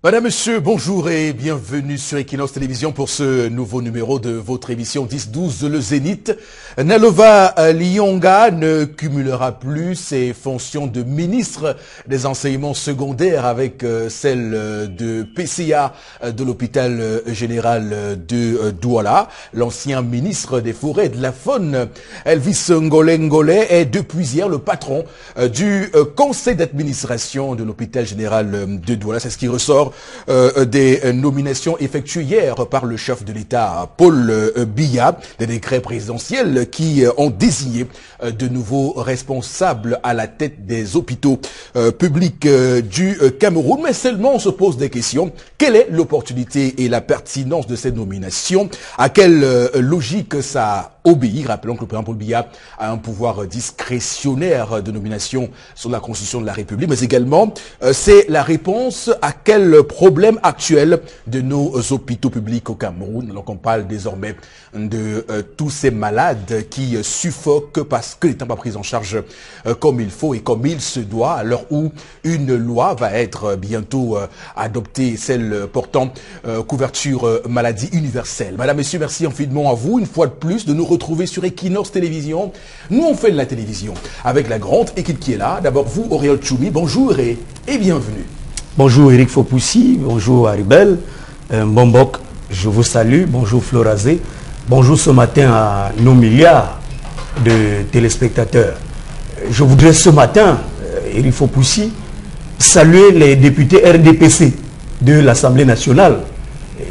Madame, Monsieur, bonjour et bienvenue sur Equinox Télévision pour ce nouveau numéro de votre émission 10-12 Le Zénith. Nalova Liyonga ne cumulera plus ses fonctions de ministre des enseignements secondaires avec celle de PCA de l'hôpital général de Douala. L'ancien ministre des Forêts et de la Faune, Elvis Ngolé, est depuis hier le patron du conseil d'administration de l'hôpital général de Douala. C'est ce qui ressort des nominations effectuées hier par le chef de l'État, Paul Biya, des décrets présidentiels qui ont désigné de nouveaux responsables à la tête des hôpitaux publics du Cameroun. Mais seulement on se pose des questions. Quelle est l'opportunité et la pertinence de ces nominations? À quelle logique ça obéit? Rappelons que le président Paul Biya a un pouvoir discrétionnaire de nomination sur la Constitution de la République, mais également c'est la réponse à quel problème actuel de nos hôpitaux publics au Cameroun. Donc on parle désormais de tous ces malades qui suffoquent parce que l'État n'a pas pris en charge comme il faut et comme il se doit, à l'heure où une loi va être bientôt adoptée, celle portant couverture maladie universelle. Madame, Messieurs, merci infiniment à vous une fois de plus de nous retrouver sur Equinox Télévision. Nous on fait de la télévision avec la grande équipe qui est là. D'abord vous, Auriel Choumi, bonjour et bienvenue. Bonjour Eric Fopoussi, bonjour Haribel, Bombok, je vous salue, bonjour Florazé, bonjour ce matin à nos milliards de téléspectateurs. Je voudrais ce matin, Eric Fopoussi, saluer les députés RDPC de l'Assemblée nationale.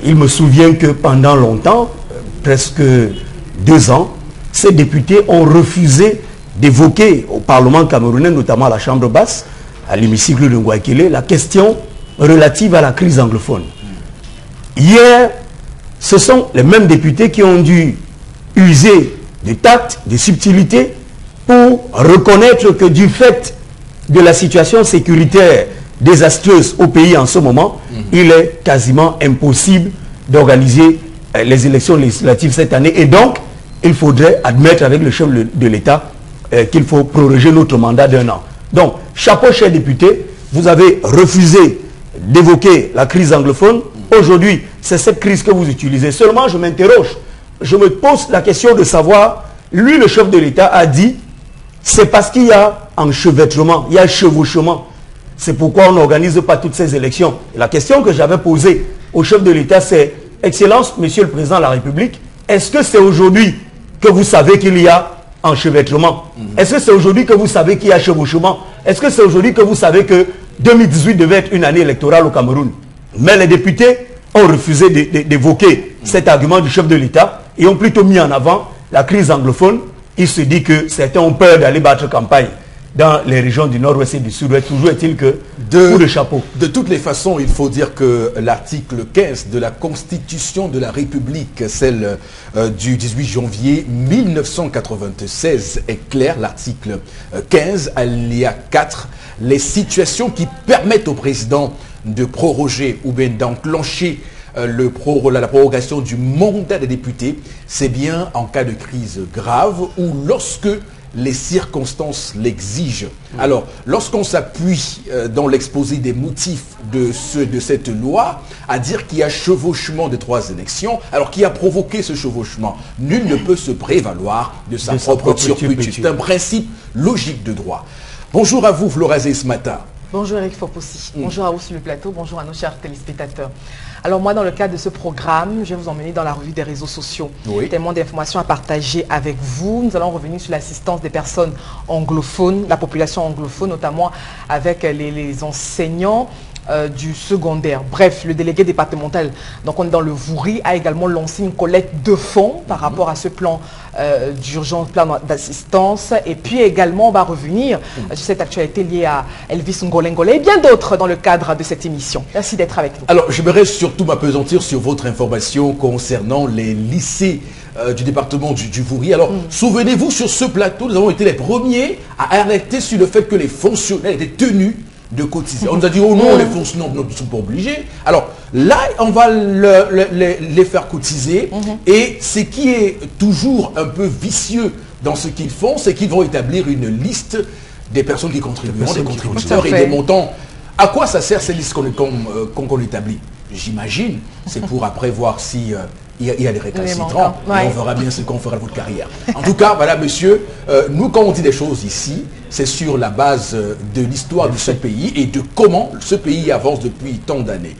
Il me souvient que pendant longtemps, presque 2 ans, ces députés ont refusé d'évoquer au Parlement camerounais, notamment à la Chambre basse, à l'hémicycle de Ngouakele, la question relative à la crise anglophone. Hier, ce sont les mêmes députés qui ont dû user de tact, de subtilité pour reconnaître que du fait de la situation sécuritaire désastreuse au pays en ce moment, il est quasiment impossible d'organiser les élections législatives cette année. Et donc, il faudrait admettre avec le chef de l'État qu'il faut proroger notre mandat d'1 an. Donc, chapeau, chers députés, vous avez refusé d'évoquer la crise anglophone. Aujourd'hui, c'est cette crise que vous utilisez. Seulement, je m'interroge. Je me pose la question de savoir, lui, le chef de l'État, a dit, c'est parce qu'il y a enchevêtrement, il y a chevauchement. C'est pourquoi on n'organise pas toutes ces élections. Et la question que j'avais posée au chef de l'État, c'est, Excellence, Monsieur le Président de la République, est-ce que c'est aujourd'hui que vous savez qu'il y a enchevêtrement? Est-ce que c'est aujourd'hui que vous savez qu'il y a chevauchement? Est-ce que c'est aujourd'hui que vous savez que 2018 devait être une année électorale au Cameroun? Mais les députés ont refusé d'évoquer cet argument du chef de l'État et ont plutôt mis en avant la crise anglophone. Il se dit que certains ont peur d'aller battre campagne dans les régions du nord-ouest et du sud-ouest. Toujours est-il que coup de chapeau. De toutes les façons, il faut dire que l'article 15 de la Constitution de la République, celle du 18 janvier 1996, est clair. L'article 15, alinéa 4, les situations qui permettent au président de proroger ou bien d'enclencher la prorogation du mandat des députés, c'est bien en cas de crise grave ou lorsque les circonstances l'exigent. Alors, lorsqu'on s'appuie dans l'exposé des motifs de cette loi, à dire qu'il y a chevauchement de 3 élections, alors qui a provoqué ce chevauchement? Nul ne peut se prévaloir de sa propre turpitude. C'est un principe logique de droit. Bonjour à vous, Florazé, ce matin. Bonjour Eric Fopoussi, bonjour à vous sur le plateau, bonjour à nos chers téléspectateurs. Alors moi, dans le cadre de ce programme, je vais vous emmener dans la revue des réseaux sociaux. Oui. Tellement d'informations à partager avec vous. Nous allons revenir sur l'assistance des personnes anglophones, la population anglophone, notamment avec les enseignants du secondaire. Bref, le délégué départemental, donc on est dans le Vouri, a également lancé une collecte de fonds par rapport à ce plan d'urgence, plan d'assistance. Et puis également, on va revenir sur cette actualité liée à Elvis Ngolé et bien d'autres dans le cadre de cette émission. Merci d'être avec nous. Alors, j'aimerais surtout m'appesantir sur votre information concernant les lycées du département du Vouri. Alors, souvenez-vous, sur ce plateau, nous avons été les premiers à alerter sur le fait que les fonctionnaires étaient tenus de cotiser. On nous a dit, oh non, les fonctionnaires ne sont pas obligés. Alors là, on va les faire cotiser. Et ce qui est toujours un peu vicieux dans ce qu'ils font, c'est qu'ils vont établir une liste des personnes qui contribueront, des contributeurs et des montants À quoi ça sert ces listes qu'on établit? J'imagine, c'est pour après voir si il y a des récalcitrants. Et on verra bien ce qu'on fera de votre carrière. En tout cas, voilà, monsieur, nous, quand on dit des choses ici, c'est sur la base de l'histoire de ce pays et de comment ce pays avance depuis tant d'années.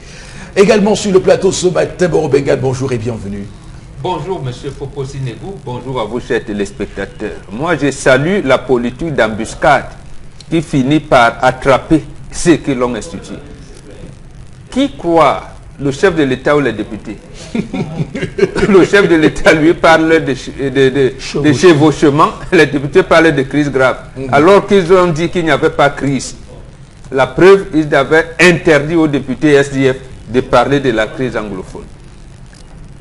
Également sur le plateau ce matin, Boro Bengal, bonjour et bienvenue. Bonjour, monsieur Foposi Negou. Bonjour à vous, chers téléspectateurs. Moi, je salue la politique d'embuscade qui finit par attraper ceux qui l'ont institué. Qui croit le chef de l'État ou les députés? Le chef de l'État, lui, parle de chevauchement. Les députés parlent de crise grave. Alors qu'ils ont dit qu'il n'y avait pas de crise. La preuve, ils avaient interdit aux députés SDF de parler de la crise anglophone.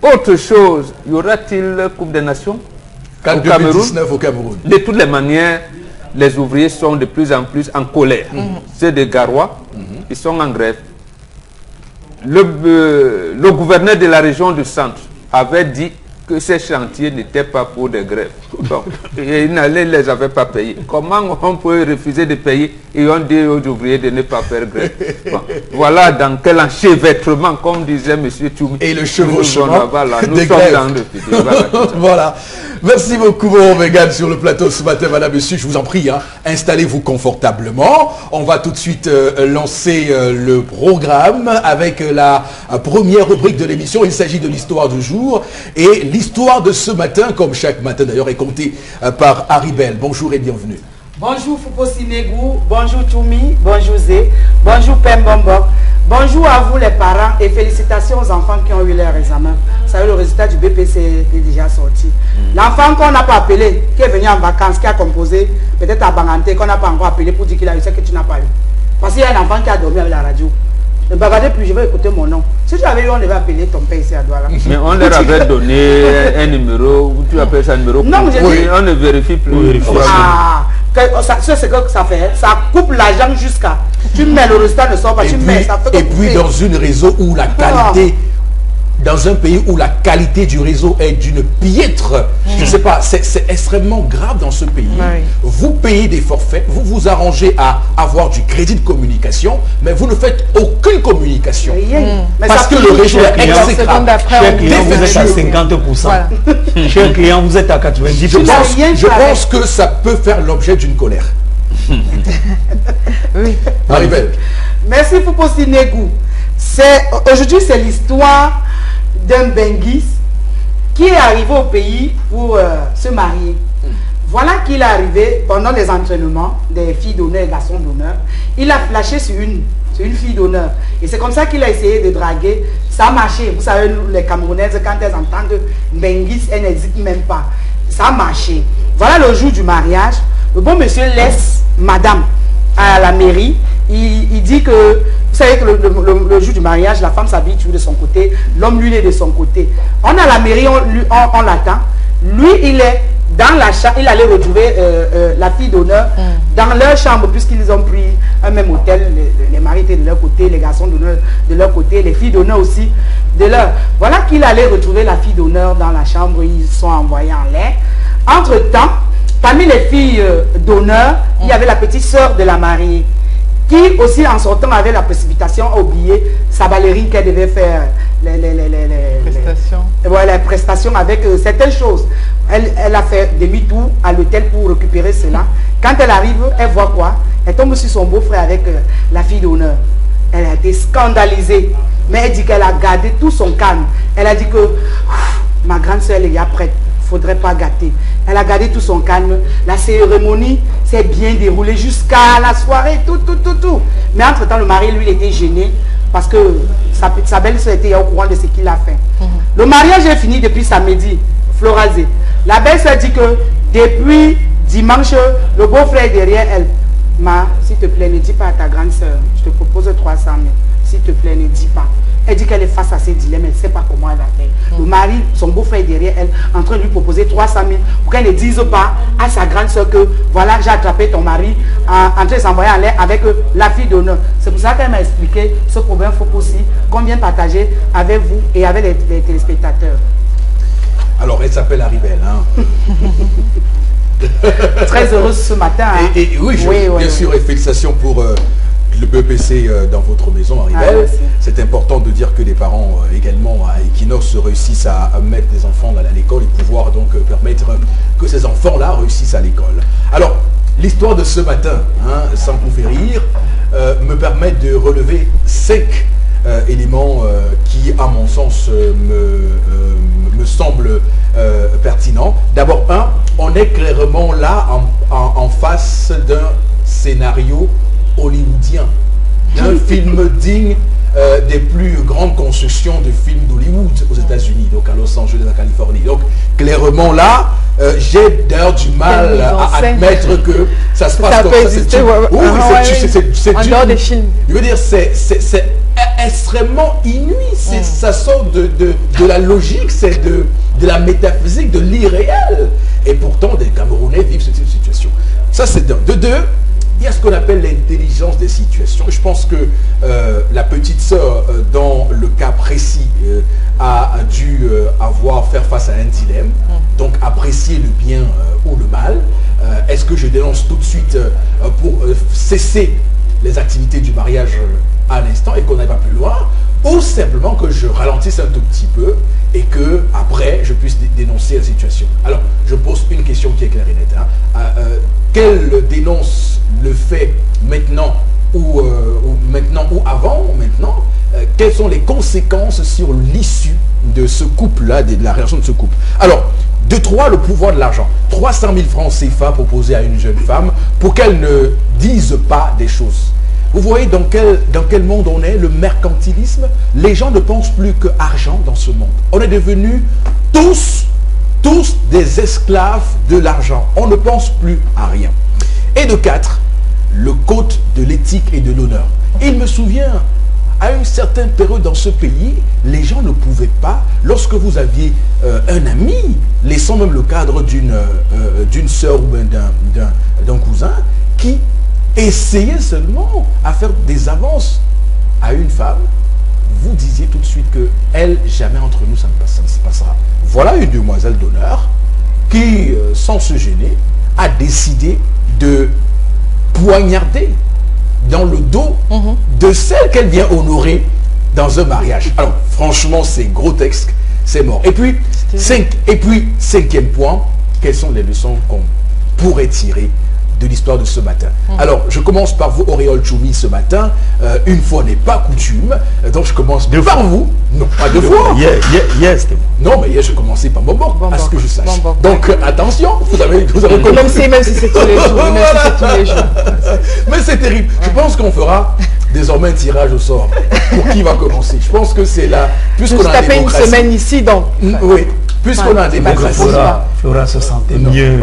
Autre chose, y aura-t-il Coupe des Nations au Cameroun? De toutes les manières, les ouvriers sont de plus en plus en colère. C'est des Garois, ils sont en grève. Le gouverneur de la région du centre avait dit que ces chantiers n'étaient pas pour des grèves. Donc, et il ne les avait pas payés. Comment on peut refuser de payer et on dit aux ouvriers de ne pas faire grève? Bon, voilà dans quel enchevêtrement, comme disait M. Toumi. Et le chevauchement nous sommes dans le pays. Voilà. Merci beaucoup, Megan, sur le plateau ce matin, madame, monsieur. Je vous en prie, hein, installez-vous confortablement. On va tout de suite lancer le programme avec la première rubrique de l'émission. Il s'agit de l'histoire du jour. Et l'histoire de ce matin, comme chaque matin d'ailleurs, est comptée par Haribel. Bonjour et bienvenue. Bonjour Foposi Negou, bonjour Toumi, bonjour Zé, bonjour Pembombok. Bonjour à vous les parents et félicitations aux enfants qui ont eu leur examen. Vous savez, le résultat du BPC est déjà sorti. L'enfant qu'on n'a pas appelé, qui est venu en vacances, qui a composé, peut-être à Banganté, qu'on n'a pas encore appelé pour dire qu'il a eu ce que tu n'as pas eu. Parce qu'il y a un enfant qui a dormi avec la radio. Ne bagardez plus, je vais écouter mon nom. Si tu avais eu, on devait appeler ton père ici à Douala. Mais on leur avait donné un numéro, tu appelles ça un numéro. Non, oui, on ne vérifie plus. C'est ce que ça fait. Ça coupe l'argent jusqu'à. Tu mets le résultat ne sort pas, tu mets ça. Et puis dans une réseau où la qualité, dans un pays où la qualité du réseau est d'une piètre, je ne sais pas, c'est extrêmement grave dans ce pays. Vous payez des forfaits, vous vous arrangez à avoir du crédit de communication, mais vous ne faites aucune communication. Parce que le réseau est exécrable. Cher client, vous êtes à 50%. Cher client, vous êtes à 90%. Je pense que ça peut faire l'objet d'une colère. Oui. Maribel. Merci Foposi Negou. Aujourd'hui, c'est l'histoire d'un Benguis qui est arrivé au pays pour se marier. Voilà qu'il est arrivé pendant les entraînements des filles d'honneur et garçons d'honneur. Il a flashé sur une fille d'honneur. Et c'est comme ça qu'il a essayé de draguer. Ça a marché. Vous savez, les Camerounaises, quand elles entendent Benguis, elles n'hésitent même pas. Ça a marché. Voilà le jour du mariage. Le bon monsieur laisse madame à la mairie. Il dit que, vous savez que le jour du mariage, la femme s'habille de son côté, l'homme, lui, il est de son côté. On a la mairie, on l'attend. Lui, il est dans la chambre, il allait retrouver la fille d'honneur dans leur chambre, puisqu'ils ont pris un même hôtel, les maris étaient de leur côté, les garçons d'honneur de leur côté, les filles d'honneur aussi de leur. Voilà qu'il allait retrouver la fille d'honneur dans la chambre, ils sont envoyés en l'air. Entre-temps, parmi les filles d'honneur, il y avait la petite sœur de la mariée, qui aussi en sortant avec la précipitation a oublié sa ballerine qu'elle devait faire les prestations avec certaines choses. Elle a fait demi-tour à l'hôtel pour récupérer cela. Quand elle arrive, elle voit quoi? Elle tombe sur son beau-frère avec la fille d'honneur. Elle a été scandalisée. Mais elle dit qu'elle a gardé tout son calme. Elle a dit que ma grande soeur est prête. Il ne faudrait pas gâter. Elle a gardé tout son calme. La cérémonie s'est bien déroulée jusqu'à la soirée, tout. Mais entre-temps, le mari, lui, il était gêné parce que sa belle-sœur était au courant de ce qu'il a fait. Le mariage est fini depuis samedi, Florazé. La belle-sœur dit que depuis dimanche, le beau-frère est derrière elle. Ma, s'il te plaît, ne dis pas à ta grande sœur, je te propose 300 000. S'il te plaît, ne dis pas. Elle dit qu'elle est face à ses dilemmes, elle ne sait pas comment elle va faire. Le mari, son beau-frère est derrière elle, en train de lui proposer 300 000 pour qu'elle ne dise pas à sa grande soeur que voilà, j'ai attrapé ton mari en train de s'envoyer en l'air avec la fille d'honneur. C'est pour ça qu'elle m'a expliqué ce problème faut aussi qu'on vient partager avec vous et avec les téléspectateurs. Alors, elle s'appelle Haribel. Hein. Très heureuse ce matin. Hein. Oui, bien sûr, et félicitations pour le BEPC dans votre maison, Aribel. C'est important de dire que les parents également à Equinox réussissent à mettre les enfants à l'école et pouvoir donc permettre que ces enfants-là réussissent à l'école. Alors, l'histoire de ce matin, hein, sans vous faire rire, me permet de relever 5 éléments qui, à mon sens, me semblent pertinents. D'abord, on est clairement là en face d'un scénario hollywoodien, d'un film digne des plus grandes constructions de films d'Hollywood aux États-Unis, donc à Los Angeles, en Californie. Donc clairement là, j'ai d'ailleurs du mal à admettre que ça se passe comme ça. C'est en dehors des films. Je veux dire, c'est extrêmement inouï. Ça sort de la logique, c'est de la métaphysique, de l'irréel. Et pourtant, des Camerounais vivent ce type de situation. Ça, c'est d'un. De deux, il y a ce qu'on appelle l'intelligence des situations. Je pense que la petite sœur, dans le cas précis, a dû faire face à un dilemme. Donc apprécier le bien ou le mal. Est-ce que je dénonce tout de suite pour cesser les activités du mariage à l'instant et qu'on n'aille pas plus loin, ou simplement que je ralentisse un tout petit peu et que après je puisse dénoncer la situation. Alors, je pose une question qui est claire et nette. Quelle dénonce le fait maintenant ou avant ou maintenant? Quelles sont les conséquences sur l'issue de ce couple-là, de la relation de ce couple? Alors, de 3, le pouvoir de l'argent. 300 000 francs CFA proposés à une jeune femme pour qu'elle ne dise pas des choses. Vous voyez dans quel monde on est, le mercantilisme. Les gens ne pensent plus que argent dans ce monde. On est devenus tous des esclaves de l'argent. On ne pense plus à rien. Et de 4, le code de l'éthique et de l'honneur. Il me souvient, à une certaine période dans ce pays, les gens ne pouvaient pas, lorsque vous aviez un ami, laissant même le cadre d'une sœur ou d'un cousin, qui essayait seulement à faire des avances à une femme, vous disiez tout de suite que elle, jamais entre nous, ça ne se passera. Voilà une demoiselle d'honneur qui, sans se gêner, a décidé de poignarder dans le dos de celle qu'elle vient honorer dans un mariage. Alors, franchement, c'est grotesque, c'est mort. Et puis, cinquième point, quelles sont les leçons qu'on pourrait tirer de l'histoire de ce matin? Alors, je commence par vous, Auréole Choumi, ce matin. Une fois n'est pas coutume. Donc, je commence par vous. Non, pas 2 fois. Yes, non, mais hier, je commençais par Bombok, à ce que je sache. Donc, attention, vous avez même si c'est tous les jours. Mais c'est terrible. Je pense qu'on fera désormais un tirage au sort. Pour qui va commencer? Je pense que c'est là. Puisqu'on a fait une semaine ici, donc. Oui. Puisqu'on a des démocratie. Flora se sentait mieux.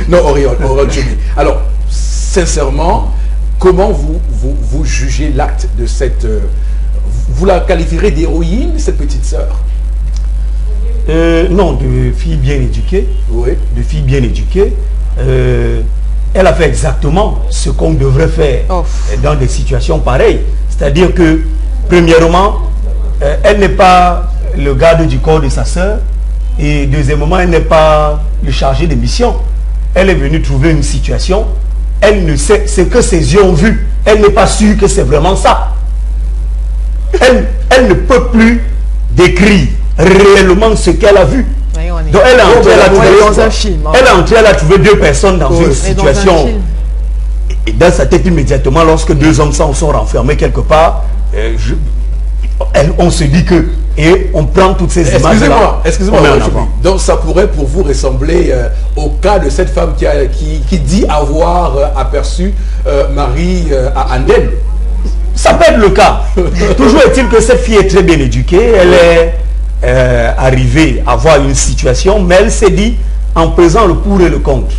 Non, Auréole Choumi. Alors, sincèrement, comment vous jugez l'acte de cette... vous la qualifierez d'héroïne, cette petite sœur? Non, de fille bien éduquée. Oui. De fille bien éduquée. Elle a fait exactement ce qu'on devrait faire dans des situations pareilles. C'est-à-dire que, premièrement, elle n'est pas le garde du corps de sa sœur. Et deuxièmement, elle n'est pas le chargé de mission. Elle est venue trouver une situation. Elle ne sait ce que ses yeux ont vu. Elle n'est pas sûre que c'est vraiment ça. Elle ne peut plus décrire réellement ce qu'elle a vu. Oui, donc elle est entrée, elle a trouvé 2 personnes dans une situation. Et dans sa tête immédiatement, lorsque 2 hommes sont renfermés quelque part, on se dit que... Et on prend toutes ces images-là. Excusez-moi, donc ça pourrait pour vous ressembler au cas de cette femme qui dit avoir aperçu Marie à Anden. Ça peut être le cas. Toujours est-il que cette fille est très bien éduquée. Elle est arrivée à voir une situation, mais elle s'est dit, en pesant le pour et le contre,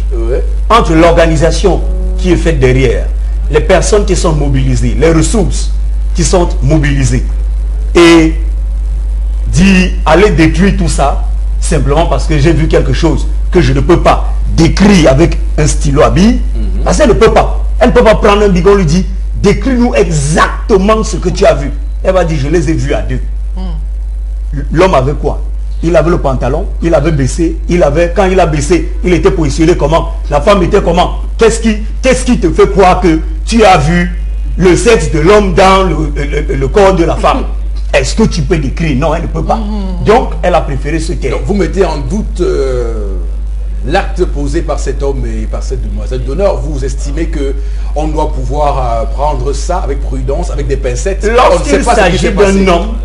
entre l'organisation qui est faite derrière, les personnes qui sont mobilisées, les ressources qui sont mobilisées, et dit aller détruire tout ça simplement parce que j'ai vu quelque chose que je ne peux pas décrire avec un stylo à billes, parce qu'elle ne peut pas. Elle ne peut pas prendre un bigot, lui dit décris-nous exactement ce que tu as vu. Elle va dire je les ai vus à 2. L'homme avait quoi? Il avait le pantalon, il avait baissé, quand il a baissé, il était positionné comment? La femme était comment? Qu'est-ce qui te fait croire que tu as vu le sexe de l'homme dans le corps de la femme. Est-ce que tu peux décrire? Non, elle ne peut pas. Donc, elle a préféré se taire. Donc, vous mettez en doute l'acte posé par cet homme et par cette demoiselle d'honneur. Vous estimez qu'on doit pouvoir prendre ça avec prudence, avec des pincettes. Lorsqu'il s'agit d'un homme,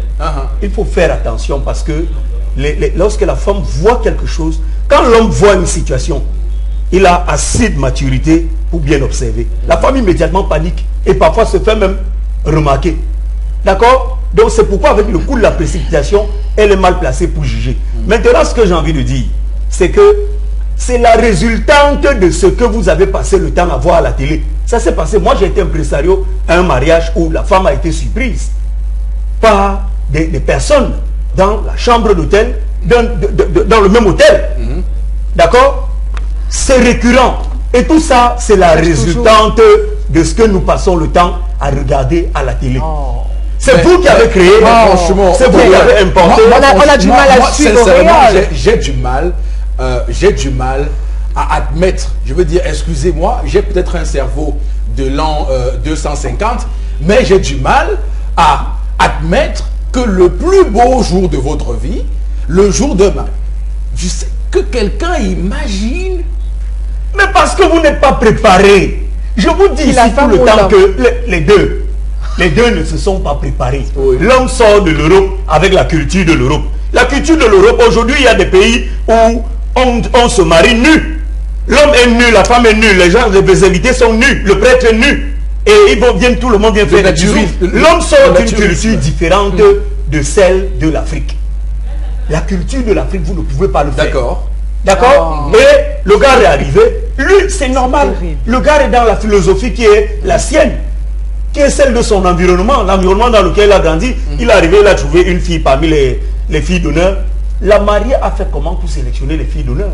il faut faire attention parce que lorsque la femme voit quelque chose, quand l'homme voit une situation, il a assez de maturité pour bien observer. La femme immédiatement panique et parfois se fait même remarquer. D'accord? Donc c'est pourquoi avec le coup de la précipitation, elle est mal placée pour juger. Maintenant, ce que j'ai envie de dire, c'est que c'est la résultante de ce que vous avez passé le temps à voir à la télé. Ça s'est passé. Moi, j'ai été impresario à un mariage où la femme a été surprise par des personnes dans la chambre d'hôtel, dans le même hôtel. D'accord? C'est récurrent. Et tout ça, c'est la résultante de ce que nous passons le temps à regarder à la télé. C'est vous qui avez créé. Franchement, c'est vous qui avez importé. On a du mal à suivre. J'ai du mal à admettre, je veux dire, excusez-moi, j'ai peut-être un cerveau de l'an 250, mais j'ai du mal à admettre que le plus beau jour de votre vie, le jour demain, je sais que quelqu'un imagine. Mais parce que vous n'êtes pas préparé. Je vous dis ici tout le temps que les deux ne se sont pas préparés. Oui. L'homme sort de l'Europe avec la culture de l'Europe. La culture de l'Europe, aujourd'hui, il y a des pays où on se marie nu. L'homme est nu, la femme est nue, les gens, les invités sont nus, le prêtre est nu. Et tout le monde vient faire des bisous. L'homme sort d'une culture différente de celle de l'Afrique. La culture de l'Afrique, vous ne pouvez pas le faire. D'accord. D'accord. Et le gars est arrivé. Lui, c'est normal. Le gars est dans la philosophie qui est la sienne, qui est celle de son environnement, l'environnement dans lequel il a grandi. Il est arrivé, il a trouvé une fille parmi les filles d'honneur. La mariée a fait comment pour sélectionner les filles d'honneur?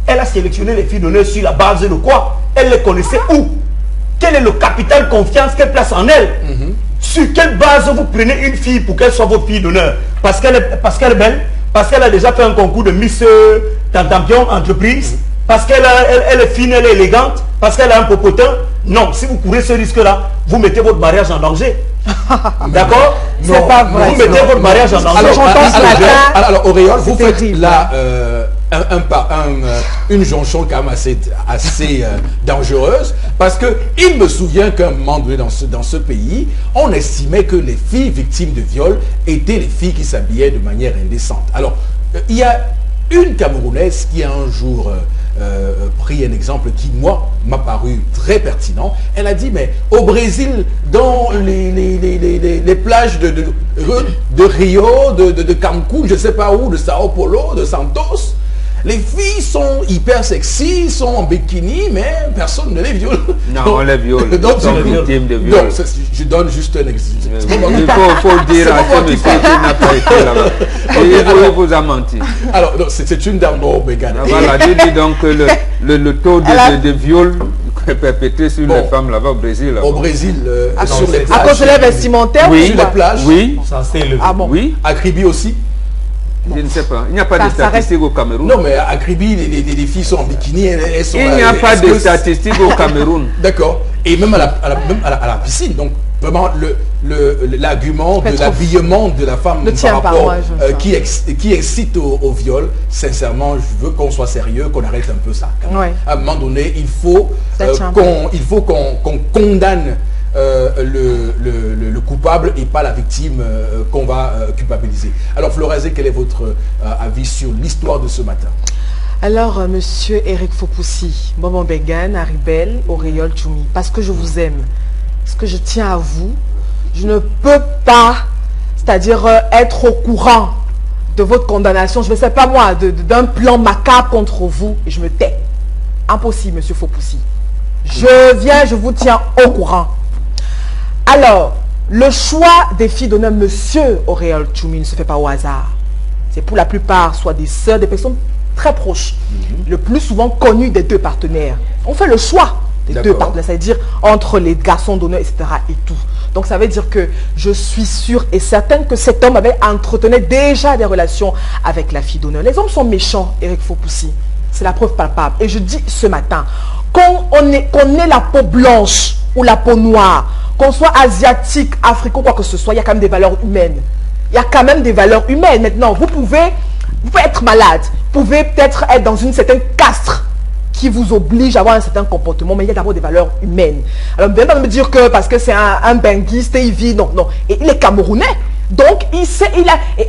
Elle a sélectionné les filles d'honneur sur la base de quoi? Elle les connaissait où? Quel est le capital confiance qu'elle place en elle? Sur quelle base vous prenez une fille pour qu'elle soit votre fille d'honneur? Parce qu'elle est belle? Parce qu'elle a déjà fait un concours de Miss Tantampion entreprise? Parce qu'elle est fine, elle est élégante? Parce qu'elle a un popotin? Non, si vous courez ce risque-là, vous mettez votre mariage en danger. D'accord? C'est pas vrai. Vous mettez votre mariage en danger. Alors Auréole, vous faites là une jonction quand même assez dangereuse, parce que il me souvient qu'à un moment donné dans ce pays, on estimait que les filles victimes de viol étaient les filles qui s'habillaient de manière indécente. Alors, il y a une Camerounaise qui a un jour pris un exemple qui, moi, m'a paru très pertinent. Elle a dit, mais au Brésil, dans les plages de Rio, de Cancun, je ne sais pas où, de Sao Paulo, de Santos, les filles sont hyper sexy, sont en bikini, mais personne ne les viole. Non, on les viole. Donc, sont victimes de viol. Donc, je donne juste un exemple. Il faut dire à ce monsieur qui n'a pas été là-bas. Il vous a menti. Alors, c'est une dame bégane. Voilà, dis donc que le taux de viol perpétré sur les femmes là-bas au Brésil. Au Brésil, sur les plages. À cause de l'air vestimentaire? Oui, sur les plages. Oui. Ça s'est élevé. Ah bon? Oui. À Kribi aussi. Je ne sais pas. Il n'y a pas de statistiques au Cameroun. Non, mais à Kribi, les filles sont en bikini. Elles sont il n'y a pas de statistiques au Cameroun. D'accord. Et même à la piscine. Donc, vraiment, l'argument de l'habillement de la femme par rapport qui excite au viol, sincèrement, je veux qu'on soit sérieux, qu'on arrête un peu ça. Ouais. À un moment donné, il faut qu'on condamne le coupable et pas la victime qu'on va culpabiliser. Alors Florazé, quel est votre avis sur l'histoire de ce matin? Alors, monsieur Eric Fopoussi, Bobo Mbengan, Haribel, Auréole Tchoumi, parce que je vous aime, parce que je tiens à vous, je ne peux pas, c'est-à-dire être au courant de votre condamnation, je ne sais pas moi, d'un plan macabre contre vous, et je me tais. Impossible, monsieur Fopoussi. Je vous tiens au courant. Alors, le choix des filles d'honneur, monsieur Auréole Tchoumi, ne se fait pas au hasard. C'est pour la plupart soit des sœurs, des personnes très proches, le plus souvent connues des deux partenaires. On fait le choix des deux partenaires, c'est-à-dire entre les garçons d'honneur, etc. et tout. Donc ça veut dire que je suis sûre et certaine que cet homme avait entretenu déjà des relations avec la fille d'honneur. Les hommes sont méchants, Eric Fopoussi. C'est la preuve palpable. Et je dis ce matin, qu'on ait la peau blanche ou la peau noire, qu'on soit asiatique, africain, quoi que ce soit, il y a quand même des valeurs humaines. Il y a quand même des valeurs humaines. Maintenant, vous pouvez être malade, vous pouvez peut-être être dans une certaine caste qui vous oblige à avoir un certain comportement, mais il y a d'abord des valeurs humaines. Alors, ne venez pas me dire que parce que c'est un benguiste et il vit, non, non. Et il est camerounais. Donc, et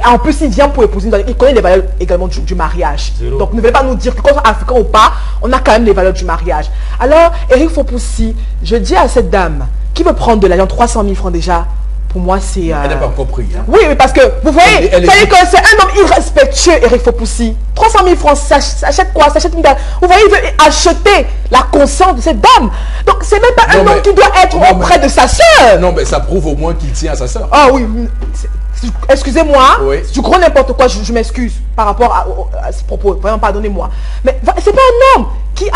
en plus, il vient pour épouser, il connaît les valeurs également du mariage. Zéro. Donc, ne venez pas nous dire que quand on est africain ou pas, on a quand même les valeurs du mariage. Alors, Eric Fopoussi, je dis à cette dame qui veut prendre de l'argent, 300 000 francs déjà, pour moi, c'est... Elle n'a pas compris. Hein. Oui, mais parce que, vous voyez, Elle c'est-à-dire que c'est un homme irrespectueux, Eric Fopoussi. 300 000 francs, ça achète quoi? Ça achète une dame. Vous voyez, il veut acheter la conscience de cette dame. Donc, c'est même pas un homme qui doit être auprès de sa soeur. Non, mais ça prouve au moins qu'il tient à sa soeur. Ah oui, excusez-moi, Oui. je crois n'importe quoi, je m'excuse par rapport à ce propos, vraiment pardonnez-moi. Mais c'est pas un homme qui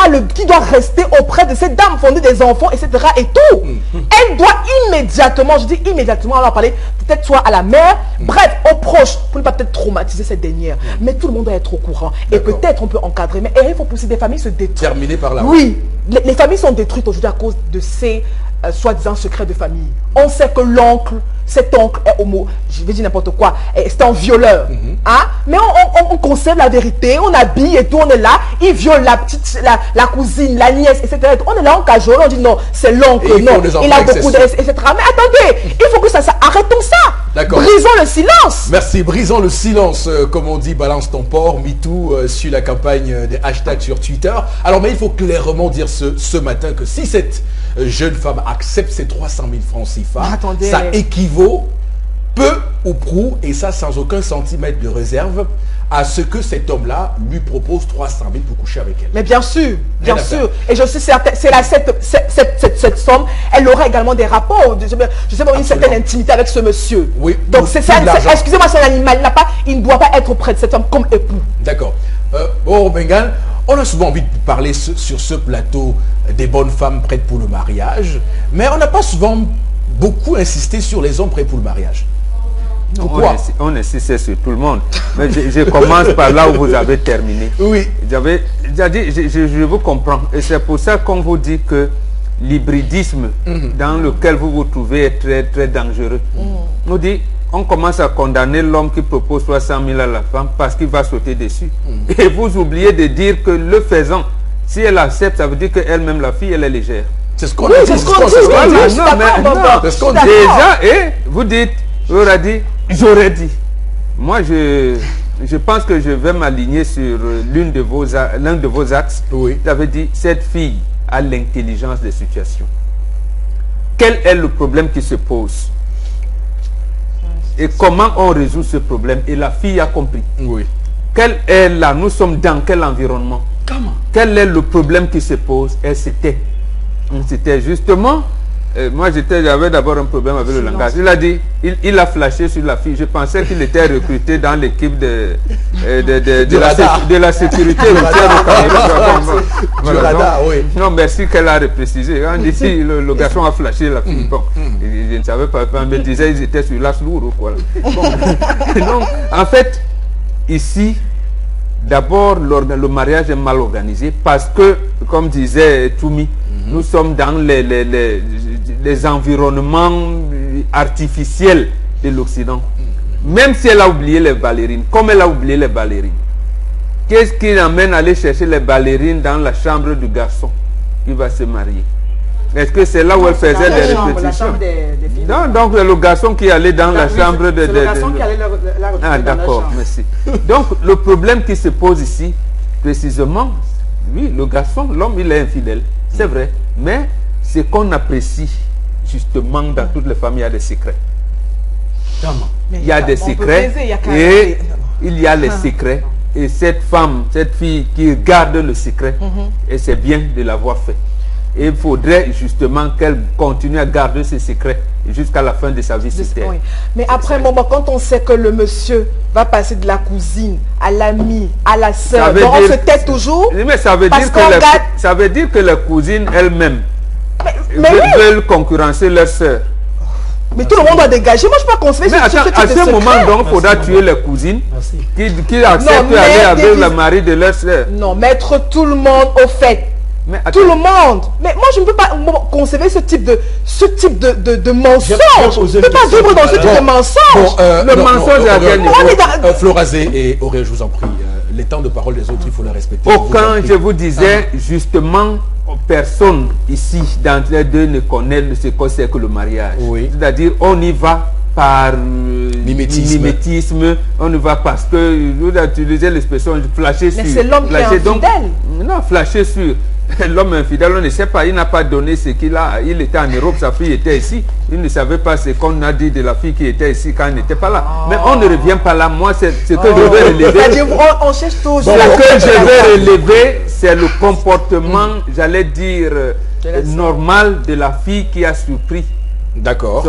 doit rester auprès de cette dame, fonder des enfants, etc. et tout. Elle doit immédiatement, je dis immédiatement, alors parler peut-être soit à la mère, bref, aux proches, pour ne pas peut-être traumatiser cette dernière. Mais tout le monde doit être au courant. Et peut-être on peut encadrer. Mais il faut pousser des familles se détruisent. Terminé par là. Oui, les familles sont détruites aujourd'hui à cause de ces soi-disant secrets de famille. On sait que cet oncle est homo, je vais dire n'importe quoi, c'est un violeur. Hein? Mais on conserve la vérité, on habille et tout, on est là, il viole la petite, la cousine, la nièce, etc. On est là en cajole, on dit non, c'est l'oncle, non, il a beaucoup etc. Mais attendez, il faut que ça arrêtons ça. D'accord. Brisons le silence. Merci, brisons le silence, comme on dit, balance ton porc, MeToo, sur la campagne des hashtags sur Twitter. Alors, mais il faut clairement dire ce matin que si cette jeune femme accepte ces 300 000 francs CFA, ça équivaut peu ou prou, et ça sans aucun centimètre de réserve, à ce que cet homme-là lui propose 300 000 pour coucher avec elle. Mais bien sûr, bien sûr. Et je suis certaine, cette somme, elle aura également des rapports, je sais pas, une certaine intimité avec ce monsieur. Oui. Donc c'est ça, excusez-moi, c'est un animal, il ne doit pas être auprès de cet homme comme époux. D'accord. Bon, Bengal, on a souvent envie de parler sur ce plateau des bonnes femmes prêtes pour le mariage, mais on n'a pas souvent beaucoup insisté sur les hommes prêts pour le mariage. Pourquoi? On insiste sur tout le monde. Mais je commence par là où vous avez terminé. Oui. Je vous comprends. Et c'est pour ça qu'on vous dit que l'hybridisme dans lequel vous vous trouvez est très, très dangereux. On dit, on commence à condamner l'homme qui propose 300 000 à la femme parce qu'il va sauter dessus. Et vous oubliez de dire que le faisant, si elle accepte, ça veut dire qu'elle-même, la fille, elle est légère. C'est ce qu'on dit. C'est ce qu'on dit. Déjà, et vous dites, j'aurais dit. Moi, je pense que je vais m'aligner sur l'un de vos axes. Oui. Vous avez dit, cette fille a l'intelligence des situations. Quel est le problème qui se pose? Et comment on résout ce problème? Et la fille a compris. Oui. Quelle est là? Nous sommes dans quel environnement? Comment? Quel est le problème qui se pose? Et c'était justement... moi, j'avais d'abord un problème avec le langage. Il a dit, il a flashé sur la fille. Je pensais qu'il était recruté dans l'équipe de la sécurité du radar, oui. Non, merci qu'elle a reprécisé. On dit si le garçon a flashé la fille. Bon, je ne savais pas, mais il disait qu'ils étaient sur l'as lourd ou quoi. Bon. Donc, en fait, ici, d'abord, le mariage est mal organisé parce que, comme disait Toumi, nous sommes dans les environnements artificiels de l'Occident. Même si elle a oublié les ballerines, comme elle a oublié les ballerines, qu'est-ce qui l'amène à aller chercher les ballerines dans la chambre du garçon qui va se marier? Est-ce que c'est là où elle faisait des répétitions? Non, donc le garçon qui allait dans la chambre de... le garçon qui allait la retrouver Ah d'accord, merci. Donc le problème qui se pose ici, précisément, oui, le garçon, l'homme, il est infidèle, c'est vrai. Mais ce qu'on apprécie, justement, dans toutes les familles, il y a des secrets. Il y a des secrets et il y a les secrets. Et cette femme, cette fille qui garde le secret, et c'est bien de l'avoir fait. Et il faudrait justement qu'elle continue à garder ses secrets jusqu'à la fin de sa vie sur terre. Oui. Mais après un moment, quand on sait que le monsieur va passer de la cousine à l'amie, à la sœur, on se tait toujours. Mais ça veut dire que les cousines elles-mêmes veulent concurrencer leur sœur. Mais tout le monde doit dégager. Moi, je ne peux pas concevoir à ce moment, donc, il faudra tuer les cousines qui acceptent d'aller avec le mari de leur sœur. Non, mettre tout le monde au fait. Mais tout le monde. Mais moi, je ne peux pas concevoir ce type de mensonge. Je ne peux pas vivre dans ce type de mensonge. Le mensonge à quel niveau? Florazé et Aurélien, je vous en prie, les temps de parole des autres, il faut les respecter. Aucun, je vous disais, justement, personne ici, d'entre les deux, ne connaît ce que c'est que le mariage. Oui. C'est-à-dire, on y va par mimétisme, on y va parce que, vous utilisez l'expression flasher sur. Mais c'est l'homme qui est infidèle. Non, flasher sur. L'homme infidèle, on ne sait pas, il n'a pas donné ce qu'il a. Il était en Europe, sa fille était ici. Il ne savait pas ce qu'on a dit de la fille qui était ici quand elle n'était pas là. Mais on ne revient pas là. Moi, c'est ce que je vais relever. On cherche toujours. Ce que je vais relever, c'est le comportement, j'allais dire, normal de la fille qui a surpris. D'accord.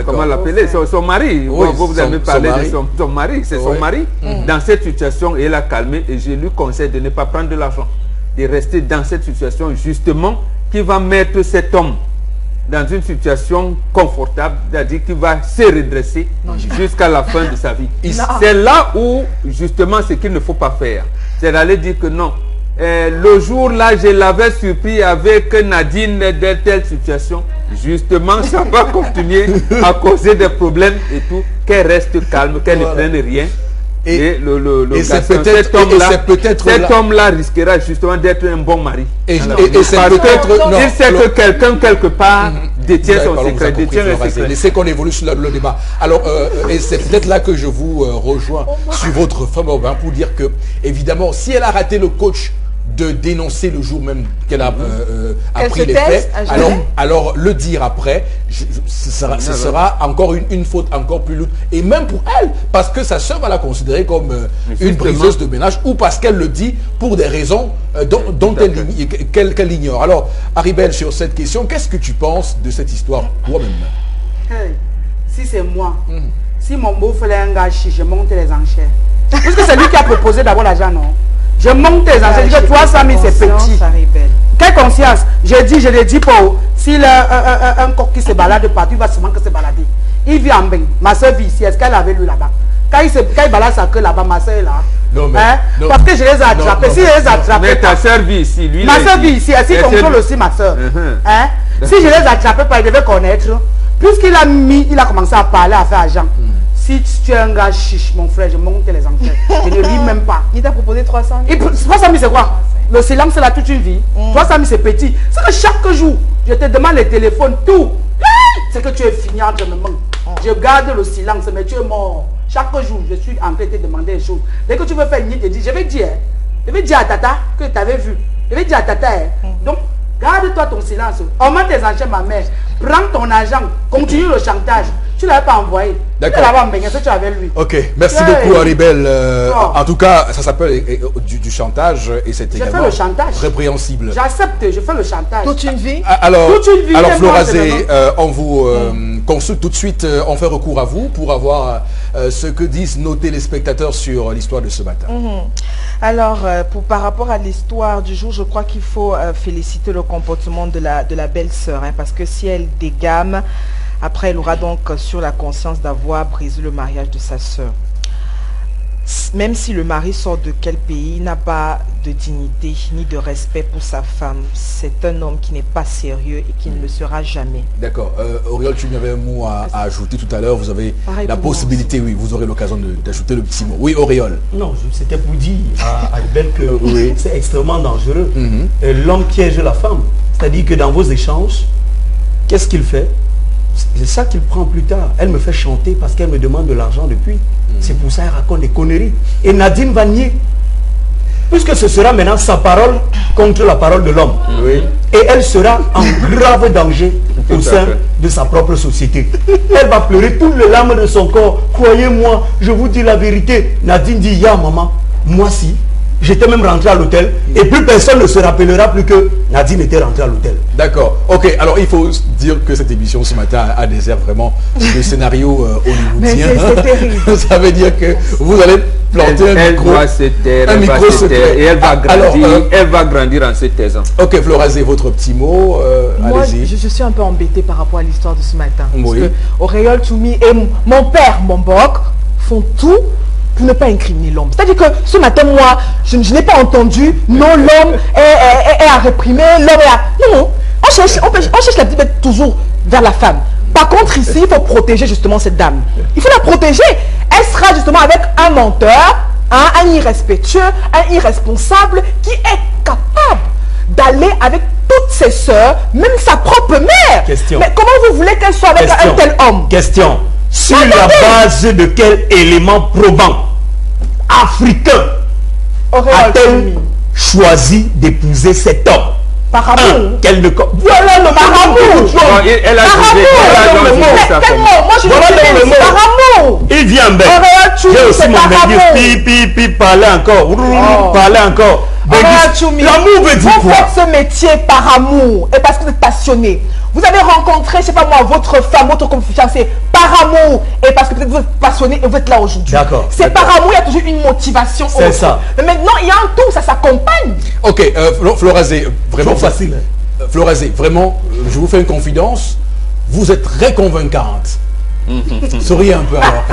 Comment l'appeler, son mari. Oui, vous avez parlé de son mari. C'est son mari. Dans cette situation, il a calmé et je lui conseille de ne pas prendre de l'argent. De rester dans cette situation justement qui va mettre cet homme dans une situation confortable, c'est-à-dire qu'il va se redresser jusqu'à la fin de sa vie. C'est là où justement ce qu'il ne faut pas faire. C'est d'aller dire que non. Le jour-là, je l'avais surpris avec Nadine de telle situation. Justement, ça va continuer à causer des problèmes et tout. Qu'elle reste calme, qu'elle ne prenne rien. Et cet homme-là risquera justement d'être un bon mari. Il sait que quelqu'un quelque part détient son secret, détient le secret. Laissez qu'on évolue sur le débat. Alors, et c'est peut-être là que je vous rejoins sur votre femme pour dire que, évidemment, si elle a raté le coach de dénoncer le jour même qu'elle a appris les faits, alors le dire après, ce sera encore une faute encore plus lourde. Et même pour elle, parce que sa soeur va la considérer comme une briseuse de ménage, ou parce qu'elle le dit pour des raisons dont qu'elle ignore. Alors, Haribel, sur cette question, qu'est-ce que tu penses de cette histoire toi-même? Si c'est moi, si mon beau-frère est un gars chiche, je monte les enchères. Parce que c'est lui qui a proposé d'abord l'argent, non? Je monte les enchères, je dis que 300 000 c'est petit. Quelle conscience? Je le dis pas. S'il a un coq qui se balade partout, il va sûrement que se balader. Il vit en bain. Ma soeur vit ici. Est-ce qu'elle avait lui là-bas? Quand il balade sa queue là-bas, ma soeur est là. Non, mais, non, parce que je les ai attrapés. Si je les ai attrapés. Mais ta soeur vit ici. Lui, ma soeur vit ici. Elle contrôle aussi ma soeur. Si je les ai attrapés, il devait connaître. Puisqu'il a commencé à parler, à faire argent. Si tu es un gars chiche, mon frère, je monte les enchères. Je ne lis même pas. Il t'a proposé 300 000. 300 000 c'est quoi? Le silence c'est là toute une vie. 300 000 c'est petit. C'est que chaque jour, je te demande les téléphones, tout. C'est que tu es fini entre mes mains. Je garde le silence, mais tu es mort. Chaque jour, je suis en train de te demander des choses. Dès que tu veux faire une nuit, je vais dire à Tata que tu avais vu. Je vais dire à Tata. Donc, garde-toi ton silence. Augmente tes enchères, ma mère. Prends ton argent. Continue le chantage. Tu ne l'avais pas envoyé. D'accord. Tu avais lui. Ok, merci beaucoup Haribel. En tout cas, ça s'appelle du chantage et c'est également répréhensible. J'accepte, je fais le chantage. Toute une vie. Alors Florazé, on vous consulte tout de suite, on fait recours à vous pour avoir ce que disent nos téléspectateurs sur l'histoire de ce matin. Alors, par rapport à l'histoire du jour, je crois qu'il faut féliciter le comportement de la belle-sœur, parce que si elle dégamme, après elle aura donc sur la conscience d'avoir brisé le mariage de sa sœur. Même si le mari sort de quel pays, il n'a pas de dignité ni de respect pour sa femme. C'est un homme qui n'est pas sérieux et qui ne le sera jamais. D'accord. Auriol, tu m'avais un mot à ajouter tout à l'heure. Vous avez la possibilité, oui, vous aurez l'occasion d'ajouter le petit mot. Oui, Auriol. Non, c'était pour dire à Albert que c'est extrêmement dangereux. L'homme piège la femme. C'est-à-dire que dans vos échanges, qu'est-ce qu'il fait? C'est ça qu'il prend plus tard. Elle me fait chanter parce qu'elle me demande de l'argent depuis. C'est pour ça qu'elle raconte des conneries. Et Nadine va nier. Puisque ce sera maintenant sa parole contre la parole de l'homme. Et elle sera en grave danger au sein de sa propre société. Elle va pleurer toutes les larmes de son corps. Croyez-moi, je vous dis la vérité. Nadine dit, ya maman, moi si. J'étais même rentré à l'hôtel et plus personne ne se rappellera plus que Nadine était rentrée à l'hôtel. D'accord. Ok, alors il faut dire que cette émission ce matin a des airs vraiment de scénario hollywoodien. C'est terrible. Ça veut dire que vous allez planter un micro. Et elle va grandir en se taisant. Ok, Florazé, votre petit mot. Moi, je suis un peu embêtée par rapport à l'histoire de ce matin. Parce que Auriol Toumi et mon père, Mombok, font tout pour ne pas incriminer l'homme. C'est-à-dire que ce matin, moi, je n'ai pas entendu, non, l'homme est à réprimer, l'homme est à... Non, on cherche la petite bête toujours vers la femme. Par contre, ici, il faut protéger justement cette dame. Il faut la protéger. Elle sera justement avec un menteur, un irrespectueux, un irresponsable qui est capable d'aller avec toutes ses sœurs, même sa propre mère. Question. Mais comment vous voulez qu'elle soit avec un tel homme? Question. Sur la base de quel élément probant africain a-t-elle choisi d'épouser cet homme? Par amour. Qu'elle ne... Voilà le par amour. Elle a Quel mot? Moi je dis par amour. Il vient bête. J'ai aussi mon Benguis. Parler encore. Parler encore. L'amour veut dire quoi? Vous faites ce métier par amour et parce que vous êtes passionné. Vous avez rencontré, je sais pas moi, votre femme, votre fiancée par amour et parce que peut-être vous êtes passionné et vous êtes là aujourd'hui. D'accord. C'est par amour, il y a toujours une motivation. C'est ça. Mais maintenant, il y a un tout, ça s'accompagne. Ok, Florazé, vraiment facile. Florazé, vraiment, je vous fais une confidence. Vous êtes très convaincante. Souriez un peu alors.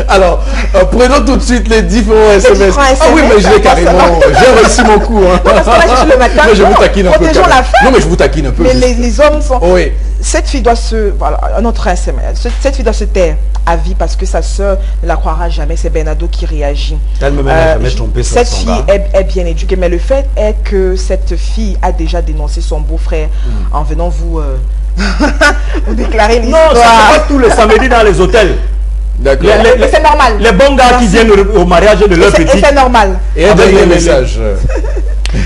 Alors, prenons tout de suite les différents SMS. Ah oui, mais je l'ai carrément. J'ai réussi mon coup. Hein. Non, parce que là, je le matin. Mais je vous taquine un peu. Protégeons la femme. Non, mais je vous taquine un peu. Mais les hommes sont. Oui. Cette fille doit se. Voilà, un autre SMS. Cette fille doit se taire à vie parce que sa sœur ne la croira jamais. C'est Bernardo qui réagit. Elle me jamais trompé sur cette son fille gars. est bien éduquée, mais le fait est que cette fille a déjà dénoncé son beau-frère en venant vous. Vous déclarez l'histoire. Non, ça se passe tous les samedis dans les hôtels. D'accord. C'est normal. Les bons gars qui viennent au mariage de leur petit. Et c'est normal. Et elle donne un message.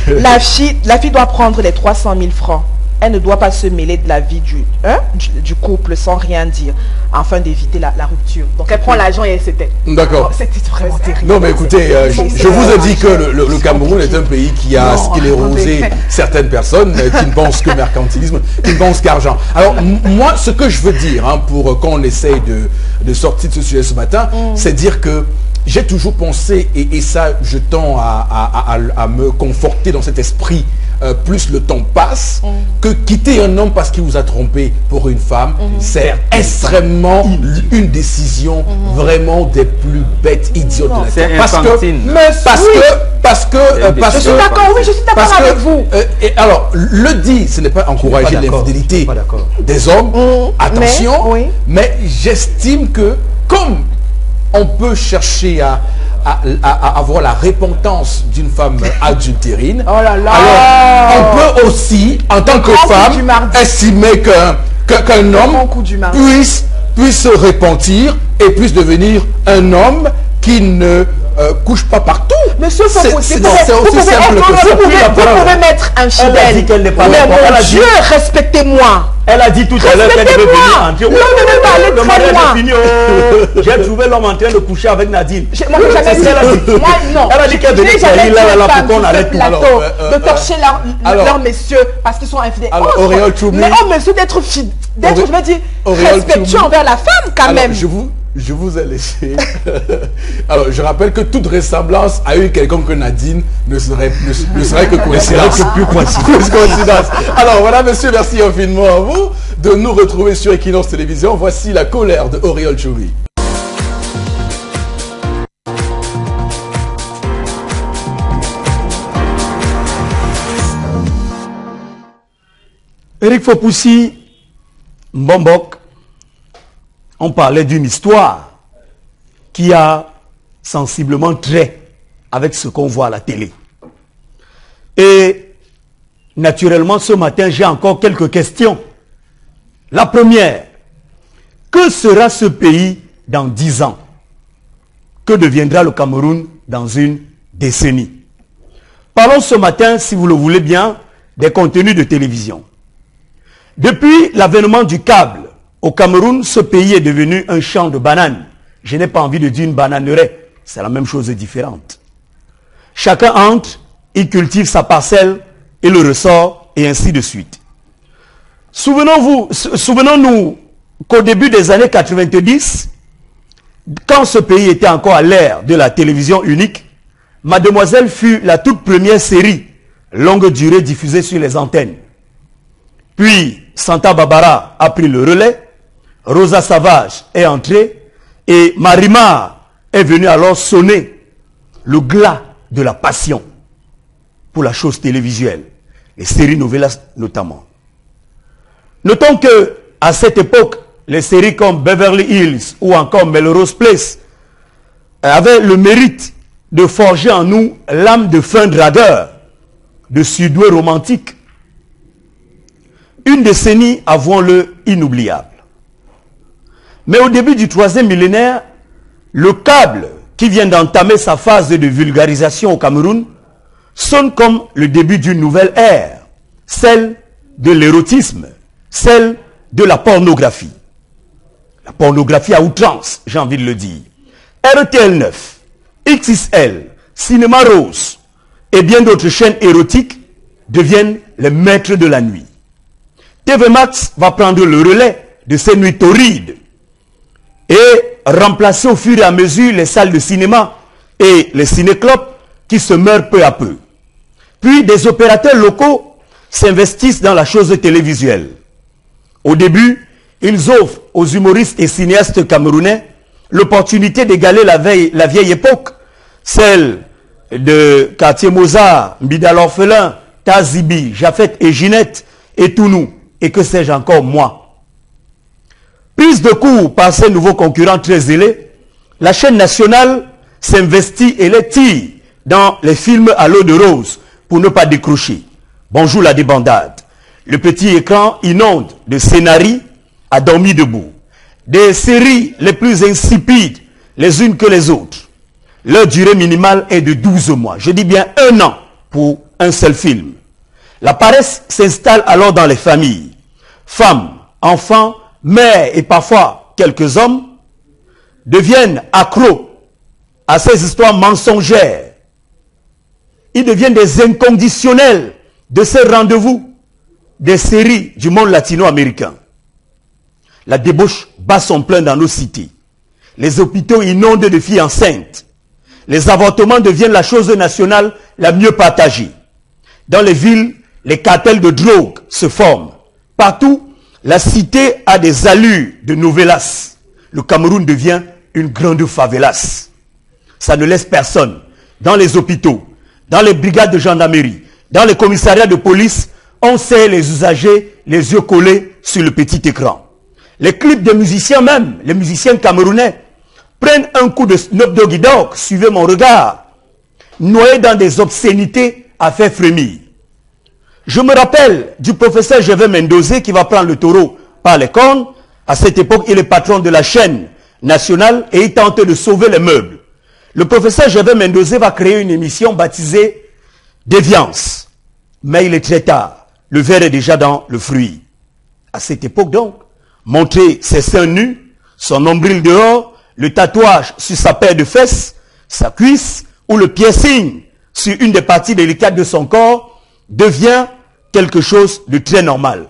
La fille doit prendre les 300 000 francs. Elle ne doit pas se mêler de la vie du couple sans rien dire, afin d'éviter la rupture. Donc elle prend l'argent et elle se tait. D'accord. C'était vraiment terrible. Non mais écoutez, je vous ai dit que le Cameroun est un pays qui a sclérosé certaines personnes qui ne pensent que mercantilisme, qui ne pensent qu'argent. Alors moi, ce que je veux dire, hein, pour qu'on essaye de sortir de ce sujet ce matin, c'est dire que j'ai toujours pensé, et ça je tends à me conforter dans cet esprit, plus le temps passe, que quitter un homme parce qu'il vous a trompé pour une femme, c'est extrêmement une décision vraiment des plus bêtes, idiotes de la terre. Je suis d'accord, oui, je suis d'accord avec vous. Et alors, le dit, ce n'est pas encourager l'infidélité des hommes, attention, mais j'estime que comme on peut chercher à avoir la repentance d'une femme adultérine. Oh là là. Alors, on peut aussi, en tant que femme, estimer qu'un homme puisse se repentir et puisse devenir un homme qui ne couche pas partout. Monsieur, c'est aussi simple que ça. Vous pouvez mettre un fidèle. Mais mon Dieu, respectez-moi. Elle a dit tout à l'heure qu'elle devait venir en Dieu. Le mariage est fini. J'ai trouvé l'homme en train de coucher avec Nadine. Moi, j'ai jamais dit. Moi, non. Elle a dit qu'elle venait pour qu'on arrête tout. De torcher leurs messieurs parce qu'ils sont infidèles. Mais oh, monsieur, d'être fidèle, je veux dire, respectueux envers la femme quand même. Je vous ai laissé. Alors, je rappelle que toute ressemblance à eu quelqu'un que Nadine ne serait que coïncidence. Plus coïncidence. Alors, voilà, monsieur, merci infiniment à vous de nous retrouver sur Equinox Télévision. Voici la colère de Oriol Choumi. Eric Fopoussi, Mbombok, on parlait d'une histoire qui a sensiblement trait avec ce qu'on voit à la télé. Et naturellement, ce matin, j'ai encore quelques questions. La première, que sera ce pays dans 10 ans? Que deviendra le Cameroun dans une décennie? Parlons ce matin, si vous le voulez bien, des contenus de télévision. Depuis l'avènement du câble, au Cameroun, ce pays est devenu un champ de bananes. Je n'ai pas envie de dire une bananeraie. C'est la même chose différente. Chacun entre, il cultive sa parcelle et le ressort, et ainsi de suite. Souvenons-nous qu'au début des années 90, quand ce pays était encore à l'ère de la télévision unique, Mademoiselle fut la toute première série longue durée diffusée sur les antennes. Puis, Santa Barbara a pris le relais, Rosa Savage est entrée et Marima est venu alors sonner le glas de la passion pour la chose télévisuelle, les séries novelas notamment. Notons que à cette époque, les séries comme Beverly Hills ou encore Melrose Place avaient le mérite de forger en nous l'âme de fin dragueur, de sudoué romantique. Une décennie, avouons-le, inoubliable. Mais au début du 3e millénaire, le câble qui vient d'entamer sa phase de vulgarisation au Cameroun sonne comme le début d'une nouvelle ère, celle de l'érotisme, celle de la pornographie. La pornographie à outrance, j'ai envie de le dire. RTL 9, XXL, Cinéma Rose et bien d'autres chaînes érotiques deviennent les maîtres de la nuit. TV Max va prendre le relais de ces nuits torrides et remplacer au fur et à mesure les salles de cinéma et les cinéclubs qui se meurent peu à peu. Puis des opérateurs locaux s'investissent dans la chose télévisuelle. Au début, ils offrent aux humoristes et cinéastes camerounais l'opportunité d'égaler la vieille époque, celle de Quartier Mozart, Mbida l'Orphelin, Tazibi, Jafet et Ginette, et Tounou, et que sais-je encore moi. Prise de court par ces nouveaux concurrents très zélés, la chaîne nationale s'investit et les tire dans les films à l'eau de rose pour ne pas décrocher. Bonjour la débandade. Le petit écran inonde de scénarii à dormir debout. Des séries les plus insipides les unes que les autres. Leur durée minimale est de 12 mois. Je dis bien 1 an pour un seul film. La paresse s'installe alors dans les familles. Femmes, enfants, mères et parfois quelques hommes deviennent accros à ces histoires mensongères. Ils deviennent des inconditionnels de ces rendez-vous des séries du monde latino-américain. La débauche bat son plein dans nos cités. Les hôpitaux inondent de filles enceintes. Les avortements deviennent la chose nationale la mieux partagée. Dans les villes, les cartels de drogue se forment. Partout, la cité a des allures de novelas. Le Cameroun devient une grande favelas. Ça ne laisse personne. Dans les hôpitaux, dans les brigades de gendarmerie, dans les commissariats de police, on sait les usagers les yeux collés sur le petit écran. Les clips des musiciens même, les musiciens camerounais, prennent un coup de Snoop Doggy Dogg, suivez mon regard, noyés dans des obscénités à faire frémir. Je me rappelle du professeur Gervais Mendozé qui va prendre le taureau par les cornes. À cette époque, il est patron de la chaîne nationale et il tente de sauver les meubles. Le professeur Gervais Mendozé va créer une émission baptisée Déviance. Mais il est très tard. Le verre est déjà dans le fruit. À cette époque donc, montrer ses seins nus, son nombril dehors, le tatouage sur sa paire de fesses, sa cuisse ou le piercing sur une des parties délicates de son corps devient quelque chose de très normal.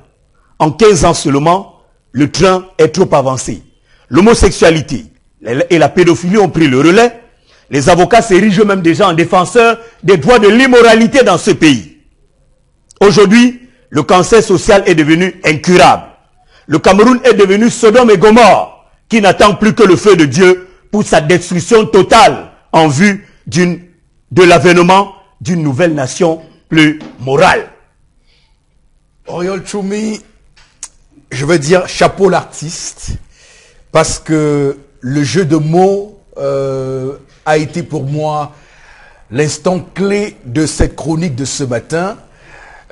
En 15 ans seulement, le train est trop avancé. L'homosexualité et la pédophilie ont pris le relais. Les avocats s'érigent même déjà en défenseurs des droits de l'immoralité dans ce pays. Aujourd'hui, le cancer social est devenu incurable. Le Cameroun est devenu Sodome et Gomorrhe, qui n'attend plus que le feu de Dieu pour sa destruction totale en vue de l'avènement d'une nouvelle nation plus morale. Oriol Choumi, je veux dire chapeau l'artiste, parce que le jeu de mots a été pour moi l'instant clé de cette chronique de ce matin,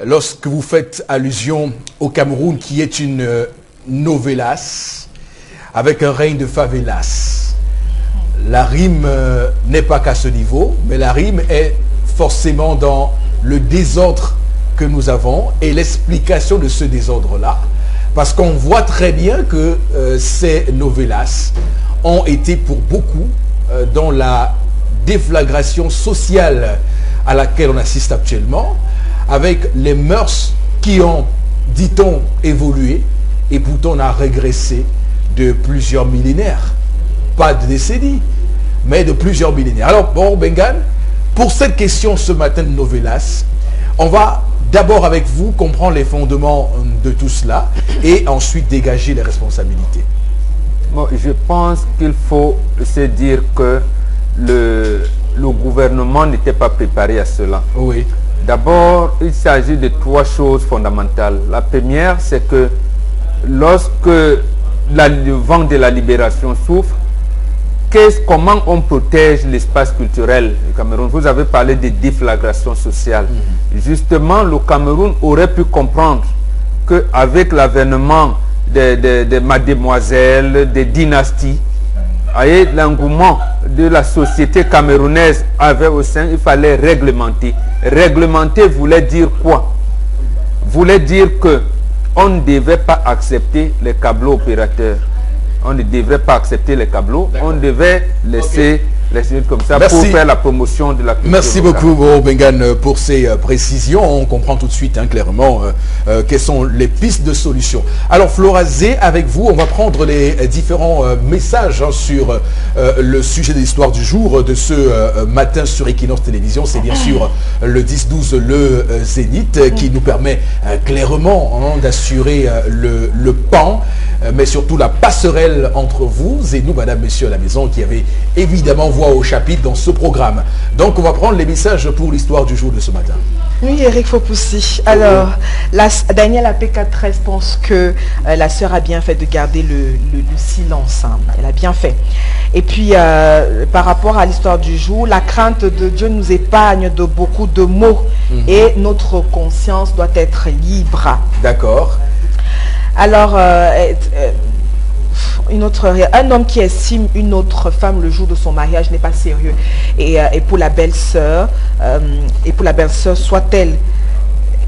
lorsque vous faites allusion au Cameroun qui est une novelas, avec un règne de favelas. La rime n'est pas qu'à ce niveau, mais la rime est forcément dans le désordre que nous avons et l'explication de ce désordre-là. Parce qu'on voit très bien que ces novelas ont été pour beaucoup dans la déflagration sociale à laquelle on assiste actuellement, avec les mœurs qui ont, dit-on, évolué, et pourtant on a régressé de plusieurs millénaires. Pas de décennies, mais de plusieurs millénaires. Alors, bon, Bengan, pour cette question ce matin de novelas, on va d'abord avec vous comprendre les fondements de tout cela et ensuite dégager les responsabilités. Bon, je pense qu'il faut se dire que le gouvernement n'était pas préparé à cela. Oui. D'abord, il s'agit de 3 choses fondamentales. La première, c'est que lorsque le vent de la libération souffle, comment on protège l'espace culturel du Cameroun? Vous avez parlé de déflagration sociale. Justement, le Cameroun aurait pu comprendre qu'avec l'avènement de mademoiselles, des dynasties, l'engouement de la société camerounaise avait au sein, il fallait réglementer. Réglementer voulait dire quoi? Voulait dire que on ne devait pas accepter les câbleaux opérateurs. On ne devrait pas accepter les câbleaux. On devait laisser les choses comme ça. Merci. Pour faire la promotion de la culture. Merci beaucoup, Bengan, pour ces précisions. On comprend tout de suite clairement quelles sont les pistes de solution. Alors, Florazé, avec vous, on va prendre les différents messages sur le sujet de l'histoire du jour de ce matin sur Equinox Télévision. C'est bien sûr le 10-12, le Zénith, qui nous permet clairement d'assurer le pan, mais surtout la passerelle entre vous et nous, madame, messieurs à la maison, qui avait évidemment voix au chapitre dans ce programme. Donc, on va prendre les messages pour l'histoire du jour de ce matin. Oui, Eric Fopoussi. Alors, Daniel AP413 pense que la sœur a bien fait de garder le silence. Hein. Elle a bien fait. Et puis, par rapport à l'histoire du jour, la crainte de Dieu nous épargne de beaucoup de maux et notre conscience doit être libre. D'accord. Alors, un homme qui estime une autre femme le jour de son mariage n'est pas sérieux. Et pour la belle-sœur, soit-elle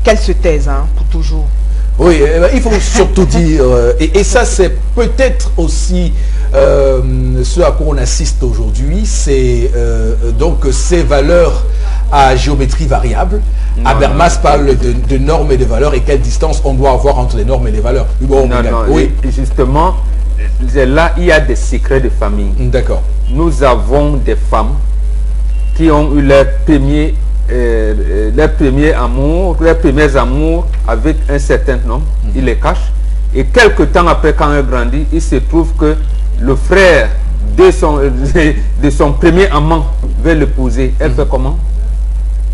qu'elle se taise pour toujours. Oui, il faut surtout dire, et ça c'est peut-être aussi ce à quoi on assiste aujourd'hui, c'est donc ces valeurs à géométrie variable. Habermas parle de normes et de valeurs et quelle distance on doit avoir entre les normes et les valeurs. Oui, justement, là il y a des secrets de famille. D'accord. Nous avons des femmes qui ont eu leur premiers amours avec un certain homme, ils les cachent. Et quelques temps après, quand elle grandit, il se trouve que le frère de son premier amant veut l'épouser. Elle fait comment?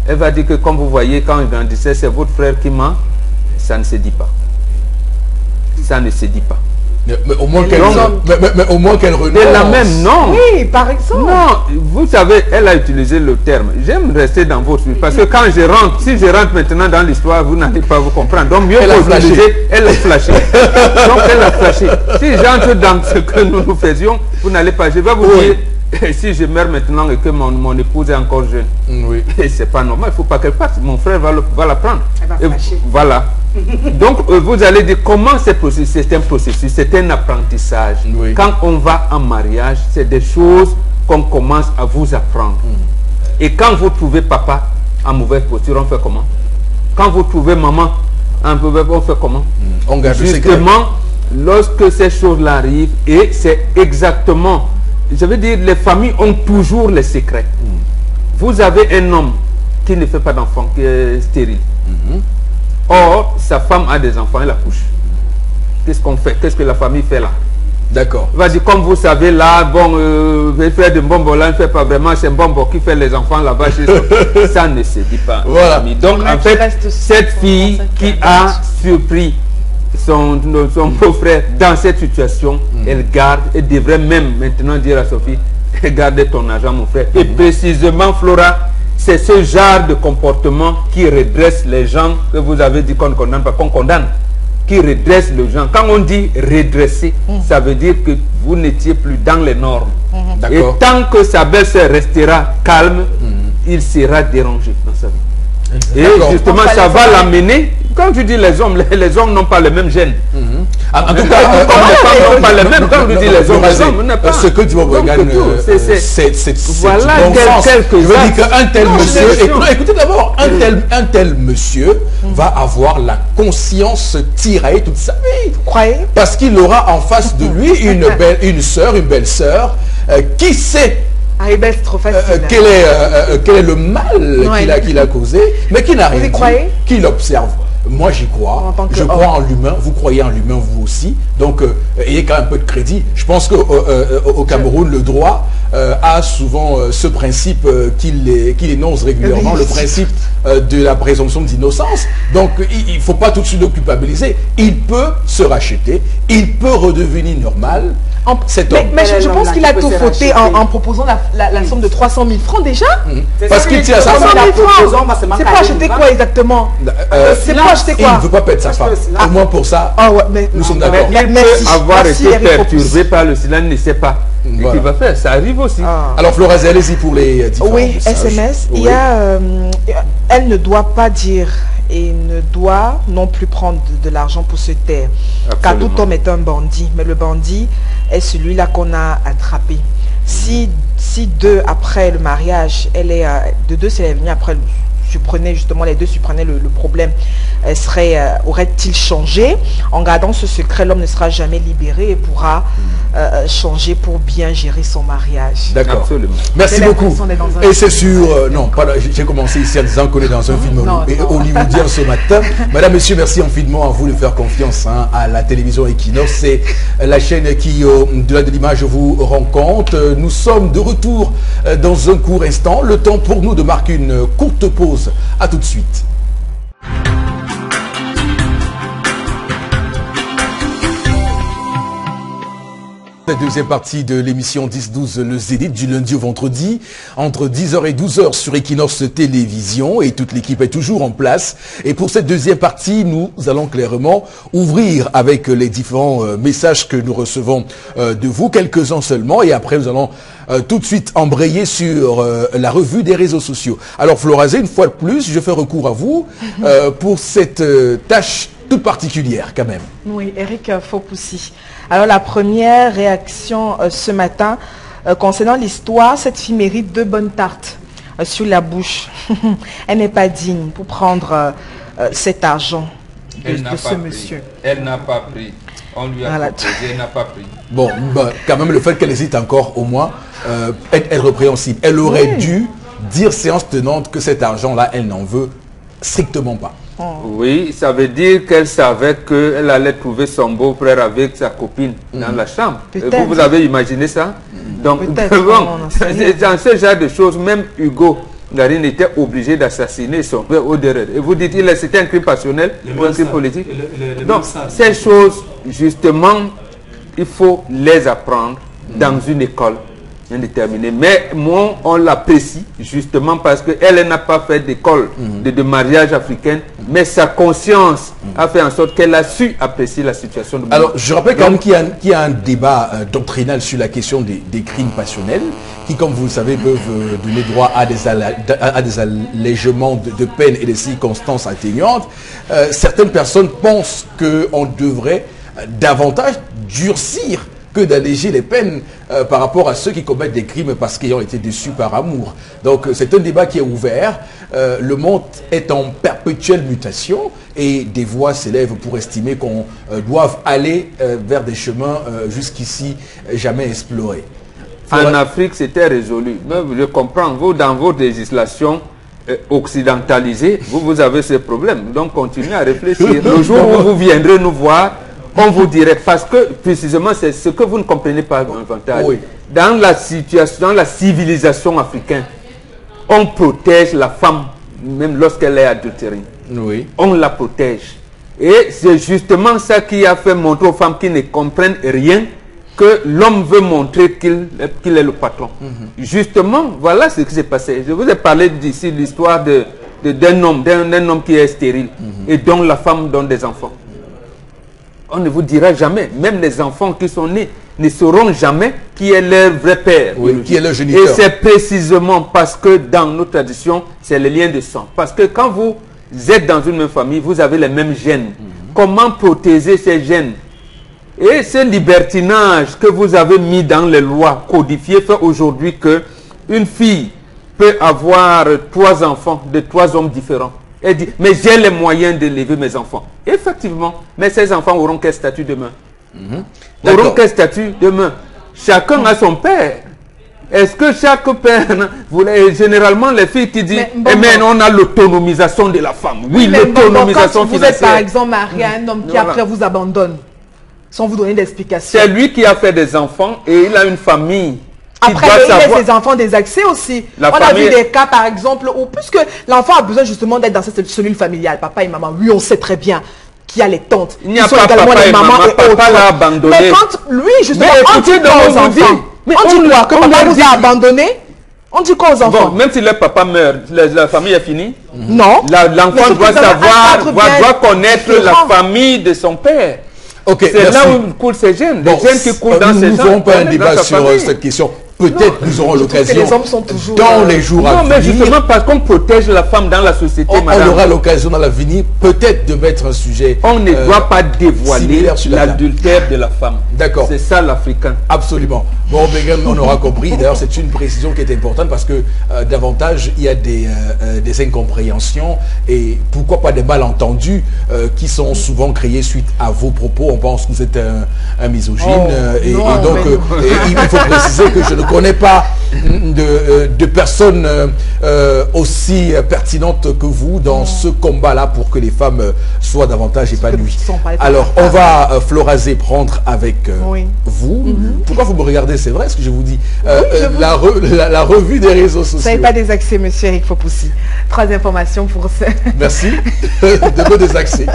Elle va dire que, comme vous voyez, quand il grandissait, c'est votre frère qui ment. Ça ne se dit pas. Ça ne se dit pas. Mais au moins qu'elle renonce. De la même, non. Oui, par exemple. Non, vous savez, elle a utilisé le terme. J'aime rester dans votre vie. Parce que quand je rentre, si je rentre maintenant dans l'histoire, vous n'allez pas vous comprendre. Donc mieux pour utiliser, elle a flashé. Donc elle a flashé. Si j'entre dans ce que nous faisions, vous n'allez pas. Je vais vous dire, si je meurs maintenant et que mon épouse est encore jeune, c'est pas normal, il ne faut pas qu'elle parte. Mon frère va la prendre. Elle va flasher. Voilà. Donc vous allez dire comment c'est un processus, c'est un apprentissage. Quand on va en mariage, c'est des choses qu'on commence à vous apprendre. Et quand vous trouvez papa en mauvaise posture, on fait comment? Quand vous trouvez maman en mauvaise posture, on fait comment? On garde justement, lorsque ces choses-là arrivent, et c'est exactement, je veux dire, les familles ont toujours les secrets. Vous avez un homme qui ne fait pas d'enfant, qui est stérile. Or, sa femme a des enfants, elle accouche. Qu'est-ce qu'on fait? Qu'est-ce que la famille fait là? D'accord. Il va dire, comme vous savez, là, il fait de bonbons, là, il ne fait pas vraiment, c'est un bonbon qui fait les enfants là-bas. Ça ne se dit pas. Voilà. Donc, en fait, cette fille qui a surpris son beau-frère dans cette situation, elle garde, elle devrait même maintenant dire à Sophie, gardez ton argent, mon frère. Et précisément, Flora, c'est ce genre de comportement qui redresse les gens que vous avez dit qu'on ne condamne pas, qu'on condamne, qui redresse les gens. Quand on dit redresser, ça veut dire que vous n'étiez plus dans les normes. Et tant que sa belle-sœur restera calme, il sera dérangé dans sa vie. Et justement, ça va l'amener. Quand tu dis les hommes n'ont pas les mêmes gènes. En tout cas, les femmes n'ont pas les mêmes. Quand tu dis les hommes n'ont pas. Ce que tu vois, c'est voilà quelques. Je veux dire qu'un tel monsieur, écoutez d'abord, un tel monsieur va avoir la conscience tirée toute sa vie. Vous croyez? Parce qu'il aura en face de lui une belle-sœur qui sait quel est le mal qu'il a causé, mais qui n'arrive pas, qui l'observe. Moi, j'y crois. Je crois en l'humain. Vous croyez en l'humain, vous aussi. Donc, ayez quand même un peu de crédit. Je pense qu'au Cameroun, le droit a souvent ce principe qu'il énonce régulièrement, le principe de la présomption d'innocence. Donc, il ne faut pas tout de suite le culpabiliser. Il peut se racheter. Il peut redevenir normal. Mais je pense qu'il a tout fauté en proposant la somme de 300 000 francs déjà. Parce qu'il tient à sa femme. C'est pour acheter quoi exactement? C'est pour acheter quoi? Il ne veut pas perdre sa femme. Au moins pour ça, nous sommes d'accord. Il peut avoir été perturbé par le silence, ne sait pas. Qu'est-ce qu'il va faire? Ça arrive aussi. Alors Florazé, allez-y pour les différents messages. SMS. Il y a, elle ne doit pas dire et ne doit non plus prendre de l'argent pour se taire. Car tout homme est un bandit, mais le bandit est celui-là qu'on a attrapé. Si après le mariage, elle est si elle est venue après supprenait justement les deux supprenaient le problème, aurait-il changé? En gardant ce secret, l'homme ne sera jamais libéré et pourra changer pour bien gérer son mariage. D'accord. Merci beaucoup. Et c'est sûr, non, j'ai commencé ici en disant qu'on est dans un film hollywoodien ce matin. Madame, monsieur, merci infiniment à vous de faire confiance à la télévision Equinox. C'est la chaîne qui, au-delà de l'image, vous rend compte. Nous sommes de retour dans un court instant. Le temps pour nous de marquer une courte pause. À tout de suite. La deuxième partie de l'émission 10-12 le Zénith du lundi au vendredi entre 10h et 12h sur Equinox Télévision et toute l'équipe est toujours en place. Et pour cette deuxième partie, nous allons clairement ouvrir avec les différents messages que nous recevons de vous, quelques-uns seulement, et après nous allons tout de suite embrayer sur la revue des réseaux sociaux. Alors Florazé, une fois de plus, je fais recours à vous pour cette tâche toute particulière quand même. Oui, Eric Fopoussi. Alors la première réaction ce matin concernant l'histoire, cette fille mérite 2 bonnes tartes sur la bouche. Elle n'est pas digne pour prendre cet argent de ce monsieur. Elle n'a pas pris. On lui a proposé, elle n'a pas pris. Bon, quand même le fait qu'elle hésite encore au moins est répréhensible. Elle aurait dû dire séance tenante que cet argent-là, elle n'en veut strictement pas. Oui, ça veut dire qu'elle savait qu'elle allait trouver son beau-frère avec sa copine dans la chambre. Vous avez imaginé ça? Donc, dans ce genre de choses, même Hugo Garine était obligé d'assassiner son père au derrière. Et vous dites, c'était un crime passionnel ou un crime politique? Donc, ces choses, justement, il faut les apprendre dans une école indéterminée. Mais moi, on l'apprécie justement parce qu'elle n'a pas fait d'école de mariage africaine, mais sa conscience a fait en sorte qu'elle a su apprécier la situation de Alors, je rappelle quand même qu'il y a un débat doctrinal sur la question des crimes passionnels qui, comme vous le savez, peuvent donner droit à des allègements de peine et des circonstances atténuantes. Certaines personnes pensent qu'on devrait davantage durcir que d'alléger les peines par rapport à ceux qui commettent des crimes parce qu'ils ont été déçus par amour. Donc c'est un débat qui est ouvert. Le monde est en perpétuelle mutation et des voix s'élèvent pour estimer qu'on doit aller vers des chemins jusqu'ici jamais explorés. En Afrique, c'était résolu. Mais je comprends, vous, dans vos législations occidentalisées, vous avez ces problèmes. Donc continuez à réfléchir. Le jour où vous viendrez nous voir, on vous dirait, parce que précisément c'est ce que vous ne comprenez pas davantage. Oui. Dans la situation, dans la civilisation africaine, on protège la femme même lorsqu'elle est adultérée. Oui. On la protège. Et c'est justement ça qui a fait montrer aux femmes qui ne comprennent rien que l'homme veut montrer qu'il est le patron. Justement, voilà ce qui s'est passé. Je vous ai parlé d'ici l'histoire d'un homme qui est stérile et dont la femme donne des enfants. On ne vous dira jamais, même les enfants qui sont nés ne sauront jamais qui est leur vrai père. Oui, qui est leur géniteur. Et c'est précisément parce que dans nos traditions, c'est le lien de sang. Parce que quand vous êtes dans une même famille, vous avez les mêmes gènes. Comment protéger ces gènes? Et ce libertinage que vous avez mis dans les lois codifiées fait aujourd'hui qu'une fille peut avoir 3 enfants de 3 hommes différents. Elle dit, mais j'ai les moyens d'élever mes enfants. Effectivement, mais ces enfants auront quel statut demain? Auront quel statut demain? Chacun a son père. Est-ce que chaque père, généralement les filles qui disent, mais on a l'autonomisation de la femme. Oui, l'autonomisation financière. Vous êtes par exemple marié à un homme qui après vous abandonne, sans vous donner d'explication. C'est lui qui a fait des enfants et il a une famille. Après, il laisse ses enfants des accès aussi. On a vu des cas, par exemple, où puisque l'enfant a besoin justement d'être dans cette cellule familiale, papa et maman, oui, on sait très bien qu'il y a les tantes. Il n'y a pas papa et maman et papa l'a abandonné. Mais quand lui, justement, on dit quoi aux enfants? On dit quoi? Que papa vous a abandonné? On dit quoi aux enfants? Bon, même si le papa meurt, la famille est finie? Non. L'enfant doit savoir, doit connaître la famille de son père. Okay, c'est là où coulent ces gènes, des gènes qui coulent dans ces gens. Nous n'avons pas un débat sur cette question. Peut-être nous aurons l'occasion dans les jours à venir. Non, mais justement parce qu'on protège la femme dans la société, on aura l'occasion dans l'avenir peut-être de mettre un sujet. On ne doit pas dévoiler l'adultère de la femme. D'accord. C'est ça l'Africain. Absolument. Bon, on aura compris. D'ailleurs, c'est une précision qui est importante parce que davantage il y a des incompréhensions et pourquoi pas des malentendus qui sont souvent créés suite à vos propos. On pense que vous êtes un misogyne et donc il faut préciser que je ne connais pas de personnes aussi pertinentes que vous dans ce combat-là pour que les femmes soient davantage épanouies. Alors, on va, Florazé, prendre avec vous. Pourquoi vous me regardez? C'est vrai ce que je vous dis. La revue des réseaux sociaux. Vous n'avez pas des accès, monsieur Eric Fopoussi. 3 informations pour ce... Merci. De quoi des accès?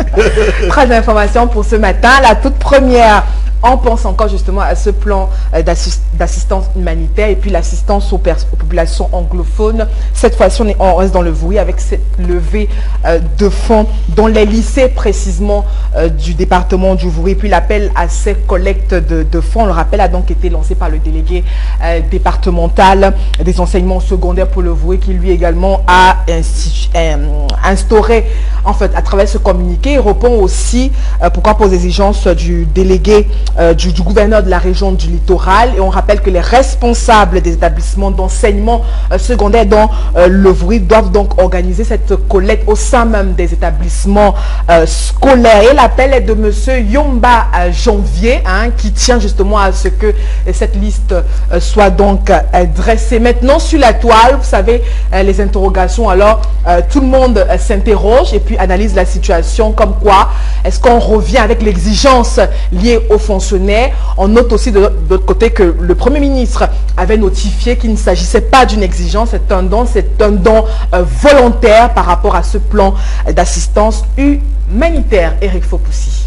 3 informations pour ce matin. La toute première... On pense encore justement à ce plan d'assistance humanitaire et puis l'assistance aux populations anglophones. Cette fois-ci, on reste dans le Vouri avec cette levée de fonds dans les lycées précisément du département du Vouri. Puis l'appel à ces collectes de fonds, le rappel a donc été lancé par le délégué départemental des enseignements secondaires pour le Vouri qui lui également a instauré, en fait, à travers ce communiqué, il répond aussi, pourquoi pas aux exigences du délégué du gouverneur de la région du littoral. Et on rappelle que les responsables des établissements d'enseignement secondaire dans le Vouri doivent donc organiser cette collecte au sein même des établissements scolaires. Et l'appel est de monsieur Yomba Janvier, qui tient justement à ce que cette liste soit donc dressée. Maintenant sur la toile, vous savez, les interrogations, alors tout le monde s'interroge et puis analyse la situation comme quoi est-ce qu'on revient avec l'exigence liée aux fonctionnaires. On note aussi de l'autre côté que le Premier ministre avait notifié qu'il ne s'agissait pas d'une exigence, c'est un don volontaire par rapport à ce plan d'assistance humanitaire. Eric Fopoussi.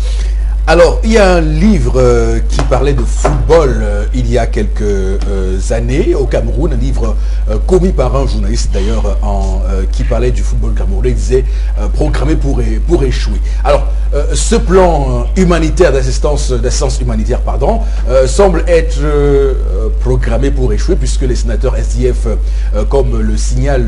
Alors, il y a un livre qui parlait de football il y a quelques années au Cameroun, un livre commis par un journaliste d'ailleurs qui parlait du football camerounais. Il disait programmé pour échouer. Alors, ce plan humanitaire d'assistance humanitaire, semble être programmé pour échouer puisque les sénateurs SDF, comme le signale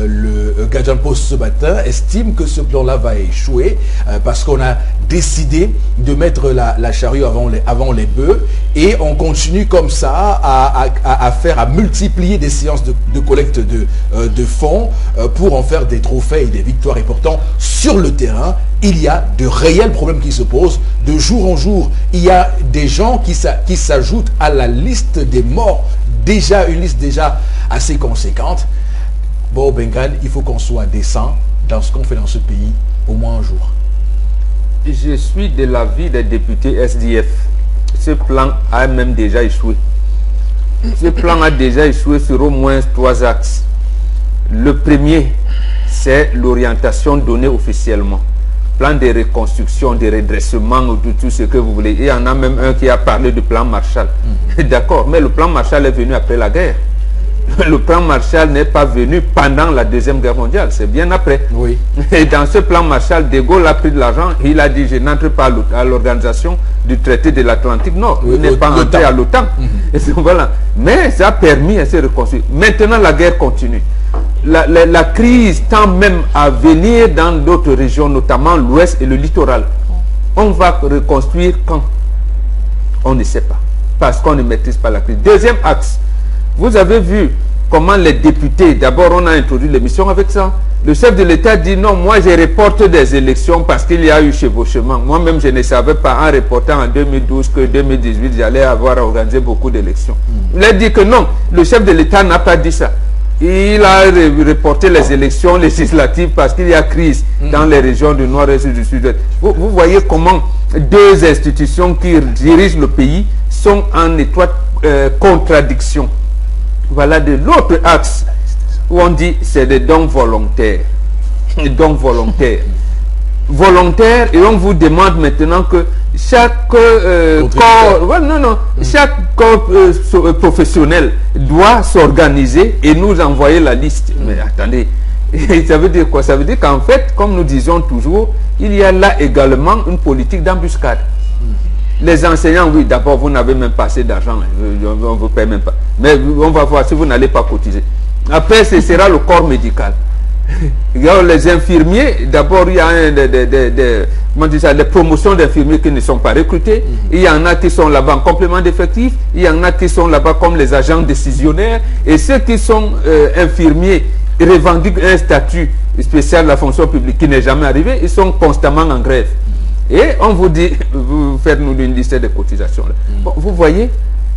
le Gadjan Post ce matin, estiment que ce plan-là va échouer parce qu'on a décidé de mettre la charrue avant les bœufs et on continue comme ça à multiplier des séances de collecte de fonds pour en faire des trophées et des victoires. Et pourtant, sur le terrain, il y a de réels problèmes qui se posent. De jour en jour, il y a des gens qui s'ajoutent à la liste des morts, une liste déjà assez conséquente. Bon, Bengan, il faut qu'on soit décent dans ce qu'on fait dans ce pays au moins un jour. Je suis de l'avis des députés SDF. Ce plan a même déjà échoué. Ce plan a déjà échoué sur au moins 3 axes. Le premier, c'est l'orientation donnée officiellement. Plan de reconstruction, de redressement, de tout ce que vous voulez. Et il y en a même un qui a parlé du plan Marshall. D'accord, mais le plan Marshall est venu après la guerre. Le plan Marshall n'est pas venu pendant la Deuxième Guerre mondiale, c'est bien après. Oui. Et dans ce plan Marshall, De Gaulle a pris de l'argent, il a dit je n'entre pas à l'organisation du traité de l'Atlantique Nord. Il n'est pas entré à l'OTAN. Voilà. Mais ça a permis à se reconstruire. Maintenant la guerre continue. La crise tend même à venir dans d'autres régions, notamment l'Ouest et le littoral. On va reconstruire quand? On ne sait pas. Parce qu'on ne maîtrise pas la crise. Deuxième axe. Vous avez vu comment les députés, d'abord on a introduit l'émission avec ça, Le chef de l'État dit non, moi je reporte des élections parce qu'il y a eu chevauchement. Moi-même je ne savais pas en reportant en 2012 que 2018 j'allais avoir organisé beaucoup d'élections. Il a dit que non, le chef de l'État n'a pas dit ça. Il a reporté les élections législatives parce qu'il y a crise dans les régions du nord-est et du sud-est. Vous voyez comment deux institutions qui dirigent le pays sont en étroite contradiction. Voilà de l'autre axe où on dit c'est des dons volontaires. Dons volontaires. Volontaires, et on vous demande maintenant que chaque corps, chaque corps professionnel doit s'organiser et nous envoyer la liste. Mais attendez, ça veut dire quoi? Ça veut dire qu'en fait, comme nous disons toujours, il y a là également une politique d'embuscade. Les enseignants, oui, d'abord, vous n'avez même pas assez d'argent, on ne vous paie même pas. Mais on va voir si vous n'allez pas cotiser. Après, ce sera le corps médical. Les infirmiers, d'abord, il y a des promotions d'infirmiers qui ne sont pas recrutés. Il y en a qui sont là-bas en complément d'effectifs. Il y en a qui sont là-bas comme les agents décisionnaires. Et ceux qui sont infirmiers revendiquent un statut spécial de la fonction publique qui n'est jamais arrivé. Ils sont constamment en grève. Et on vous dit, vous faites-nous une liste de cotisations. Bon, vous voyez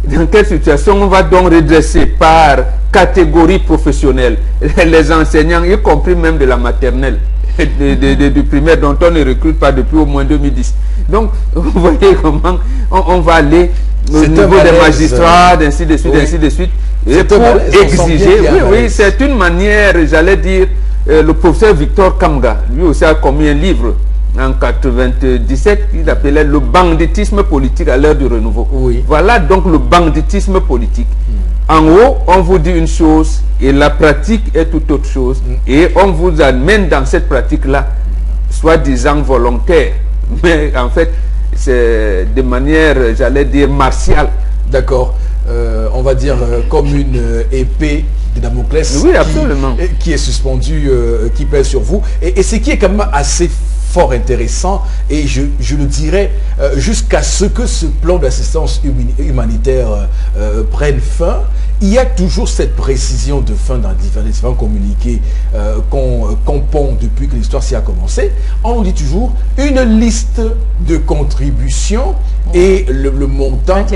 dans quelle situation on va donc redresser par catégorie professionnelle les enseignants, y compris même de la maternelle, du primaire dont on ne recrute pas depuis au moins 2010. Donc, vous voyez comment on va aller au niveau des magistrats, ainsi de suite, ainsi de suite, et pour exiger. Oui, c'est une manière, j'allais dire, le professeur Victor Kamga, lui aussi a commis un livre en 1997, il appelait le banditisme politique à l'heure du renouveau. Oui. Voilà donc le banditisme politique. En haut, on vous dit une chose et la pratique est tout autre chose. Et on vous amène dans cette pratique-là, soi-disant volontaire. Mais en fait, c'est de manière, j'allais dire, martiale. D'accord. On va dire comme une épée de Damoclès, oui, absolument, qui est suspendue, qui pèse sur vous. Et ce qui est quand même assez fort intéressant, et je le dirais, jusqu'à ce que ce plan d'assistance humanitaire prenne fin, il y a toujours cette précision de fin dans les différents communiqués qu'on pond depuis que l'histoire s'y a commencé. On dit toujours une liste de contributions et le montant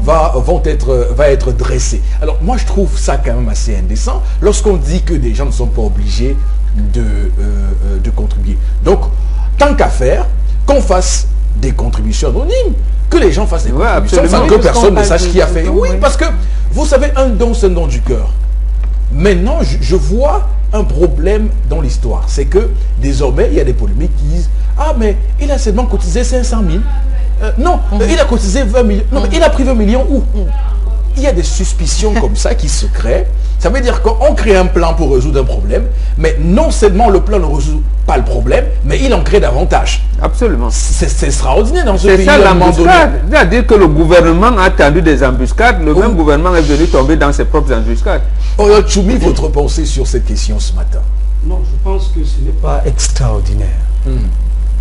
va être dressé. Alors moi je trouve ça quand même assez indécent lorsqu'on dit que des gens ne sont pas obligés de contribuer. Donc tant qu'à faire, qu'on fasse des contributions anonymes, que les gens fassent des contributions sans que personne ne sache qui a fait. Oui, parce que vous savez, un don, c'est un don du cœur. Maintenant, je vois un problème dans l'histoire. C'est que désormais, il y a des polémiques qui disent « Ah, mais il a seulement cotisé 500 000. Non, il a cotisé 20 millions. Non, mais il a pris 20 millions où ?» Il y a des suspicions comme ça qui se créent. Ça veut dire qu'on crée un plan pour résoudre un problème, mais non seulement le plan ne résout pas le problème, mais il en crée davantage. Absolument. C'est extraordinaire dans ce pays. C'est ça l'embuscade. C'est-à-dire que le gouvernement a tendu des embuscades, le même gouvernement est venu tomber dans ses propres embuscades. Choumi, votre pensée sur cette question ce matin? Non, je pense que ce n'est pas extraordinaire.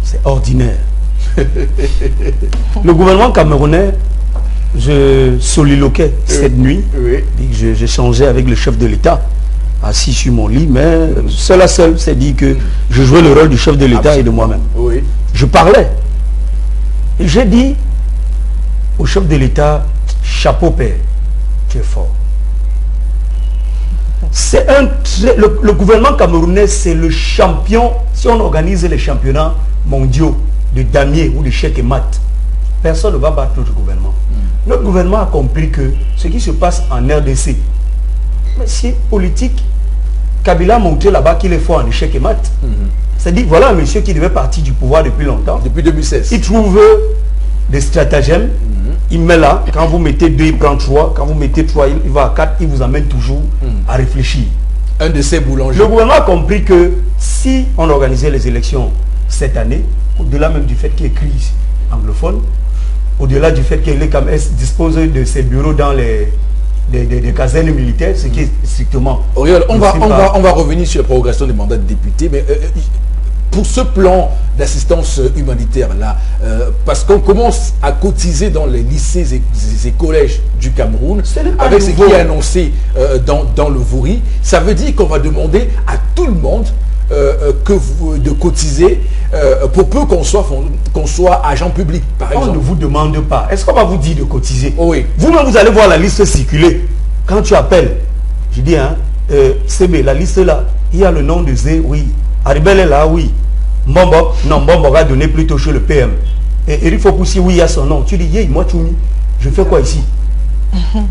C'est ordinaire. Le gouvernement camerounais, je soliloquais cette nuit, j'échangeais avec le chef de l'État, assis sur mon lit, mais seul à seul, c'est dit que je jouais le rôle du chef de l'État et de moi-même. Oui. Je parlais. Et j'ai dit au chef de l'État, chapeau père, tu es fort. C'est le gouvernement camerounais, c'est le champion, si on organise les championnats mondiaux de damier ou de chèque et mat, personne ne va battre notre gouvernement. Notre gouvernement a compris que ce qui se passe en RDC, mais c'est politique. Kabila a montré là-bas qu'il est fort en échec et maths. C'est-à-dire, voilà un monsieur qui devait partir du pouvoir depuis longtemps. Depuis 2016. Il trouve des stratagèmes. Il met là, quand vous mettez 2, il prend 3. Quand vous mettez 3, il va à 4. Il vous amène toujours à réfléchir. Un de ces boulangers. Le gouvernement a compris que si on organisait les élections cette année, au-delà même du fait qu'il y ait crise anglophone, au-delà du fait que l'ECAMS dispose de ses bureaux dans les casernes militaires, ce qui est strictement... Auriol, on va revenir sur la progression des mandats de députés, mais pour ce plan d'assistance humanitaire là, parce qu'on commence à cotiser dans les lycées et collèges du Cameroun, avec ce qui est annoncé dans le Vouri, ça veut dire qu'on va demander à tout le monde de cotiser pour peu qu'on soit agent public, par exemple. On ne vous demande pas. Est-ce qu'on va vous dire de cotiser? Oui. Vous-même, vous allez voir la liste circuler. Quand tu appelles, je dis, hein, CB, la liste là, il y a le nom de Zé, oui. Aribel est là, oui. Mbombo, non, Mbombo va donner plutôt chez le PM. Et Eric Fopoussi, oui, il y a son nom. Tu dis, yeah, moi, Tchoumi, je fais quoi ici?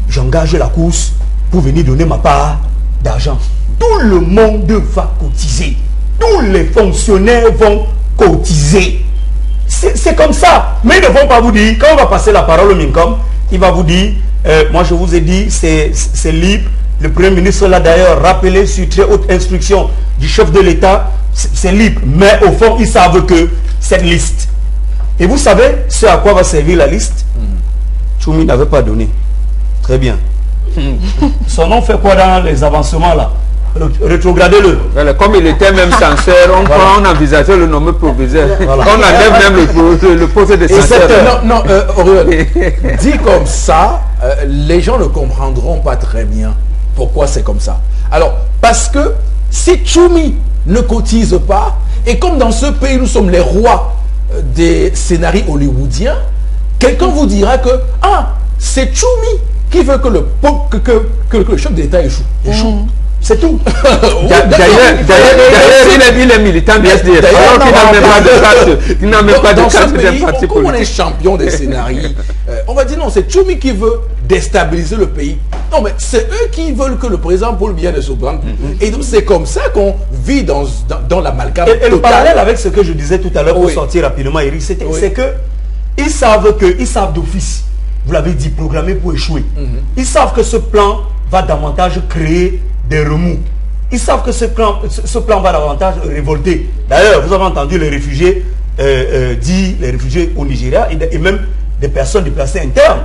J'engage la course pour venir donner ma part d'argent. Tout le monde va cotiser. Tous les fonctionnaires vont cotiser. C'est comme ça. Mais ils ne vont pas vous dire, quand on va passer la parole au MINCOM, il va vous dire, moi je vous ai dit, c'est libre. Le Premier ministre l'a d'ailleurs rappelé sur très haute instruction du chef de l'État, c'est libre. Mais au fond, ils savent que cette liste. Et vous savez ce à quoi va servir la liste? Tchoumi n'avait pas donné. Très bien. Son nom fait quoi dans les avancements là? Rétrogradez-le. Voilà, comme il était même censeur, on envisageait le nommer proviseur. Voilà. On enlève même le poste de censeur. Non, Auriol, dit comme ça, les gens ne comprendront pas très bien pourquoi c'est comme ça. Alors, parce que si Tchoumi ne cotise pas, et comme dans ce pays nous sommes les rois des scénarios hollywoodiens, quelqu'un vous dira que c'est Tchoumi qui veut que le chef d'État échoue. C'est tout. D'ailleurs, il est militant du SDF. Alors qu'il n'a même pas de carte de parti politique. On est champion des scénarios. On va dire non, c'est Tchoumi qui veut déstabiliser le pays. Non, mais c'est eux qui veulent que le président Paul Biya ne se plante. Et donc c'est comme ça qu'on vit dans l'amalgame. Et le parallèle avec ce que je disais tout à l'heure pour sortir rapidement, Eric, c'est que ils savent d'office, vous l'avez dit, programmé pour échouer. Ils savent que ce plan va davantage créer des remous. Ils savent que ce plan va davantage révolter. D'ailleurs, vous avez entendu les réfugiés les réfugiés au Nigeria et même des personnes déplacées internes.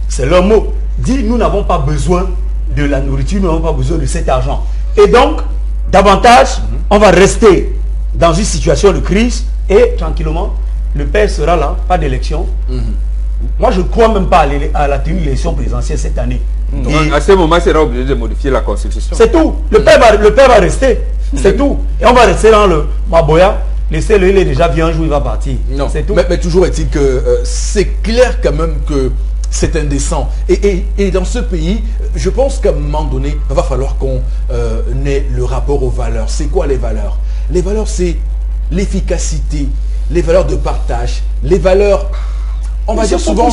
C'est leur mot. Dit, nous n'avons pas besoin de la nourriture, nous n'avons pas besoin de cet argent. Et donc, davantage, on va rester dans une situation de crise et tranquillement, le père sera là, pas d'élection. Moi, je ne crois même pas à la tenue de l'élection présidentielle cette année. À ce moment, il sera obligé de modifier la constitution. C'est tout. Le père va rester. C'est tout. Et on va rester dans le Maboya. Laissez-le, il est déjà bien un jour, il va partir. C'est tout. Mais toujours est-il que c'est clair quand même que c'est indécent. Et dans ce pays, je pense qu'à un moment donné, il va falloir qu'on ait le rapport aux valeurs. C'est quoi les valeurs? Les valeurs, c'est l'efficacité, les valeurs de partage, les valeurs... On va dire souvent,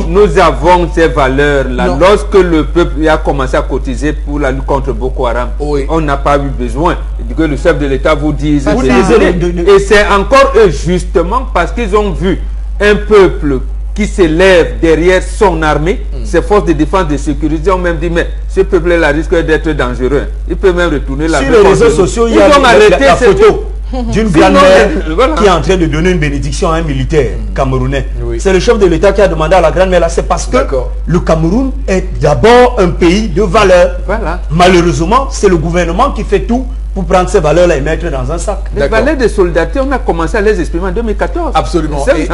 nous avons ces valeurs-là. Lorsque le peuple a commencé à cotiser pour la lutte contre Boko Haram, on n'a pas eu besoin que le chef de l'État vous dise. Et c'est encore eux, justement, parce qu'ils ont vu un peuple qui s'élève derrière son armée, ses forces de défense et de sécurité ont même dit, mais ce peuple-là risque d'être dangereux. Il peut même retourner la sur les réseaux sociaux, il y a la photo d'une grand-mère qui est en train de donner une bénédiction à un militaire camerounais. C'est le chef de l'État qui a demandé à la grand-mère là, c'est parce que le Cameroun est d'abord un pays de valeurs. Malheureusement, c'est le gouvernement qui fait tout pour prendre ces valeurs-là et mettre dans un sac. Les valeurs de solidarité, on a commencé à les exprimer en 2014. Absolument. Et